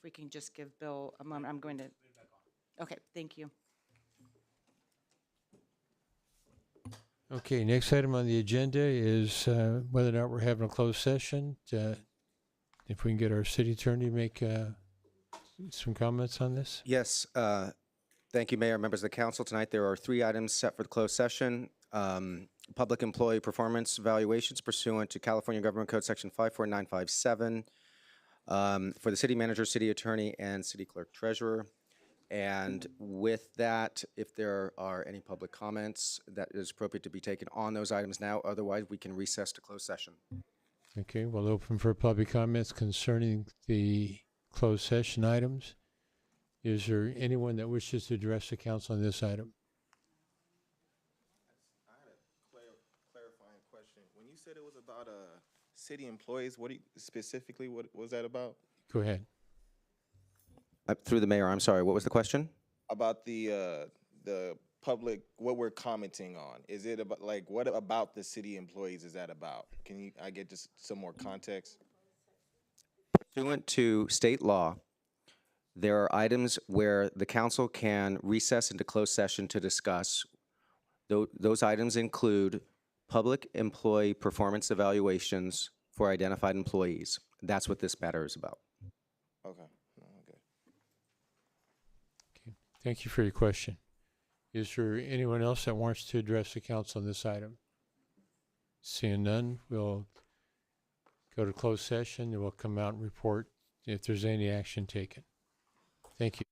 If we can just give Bill a moment, I'm going to. Okay, thank you. Okay, next item on the agenda is whether or not we're having a closed session. If we can get our city attorney to make some comments on this. Yes, thank you, Mayor, members of the council. Tonight, there are 3 items set for the closed session. Public employee performance evaluations pursuant to California Government Code Section 54957 for the city manager, city attorney, and city clerk treasurer. And with that, if there are any public comments, that is appropriate to be taken on those items now. Otherwise, we can recess to closed session. Okay, we'll open for public comments concerning the closed session items. Is there anyone that wishes to address the council on this item? I had a clarifying question. When you said it was about city employees, what specifically what was that about? Go ahead. Through the mayor, I'm sorry, what was the question? About the public, what we're commenting on. Is it about, like, what about the city employees is that about? Can I get just some more context? Pursuant to state law, there are items where the council can recess into closed session to discuss. Those items include public employee performance evaluations for identified employees. That's what this matter is about. Okay. Thank you for your question. Is there anyone else that wants to address the council on this item? Seeing none, we'll go to closed session and we'll come out and report if there's any action taken. Thank you.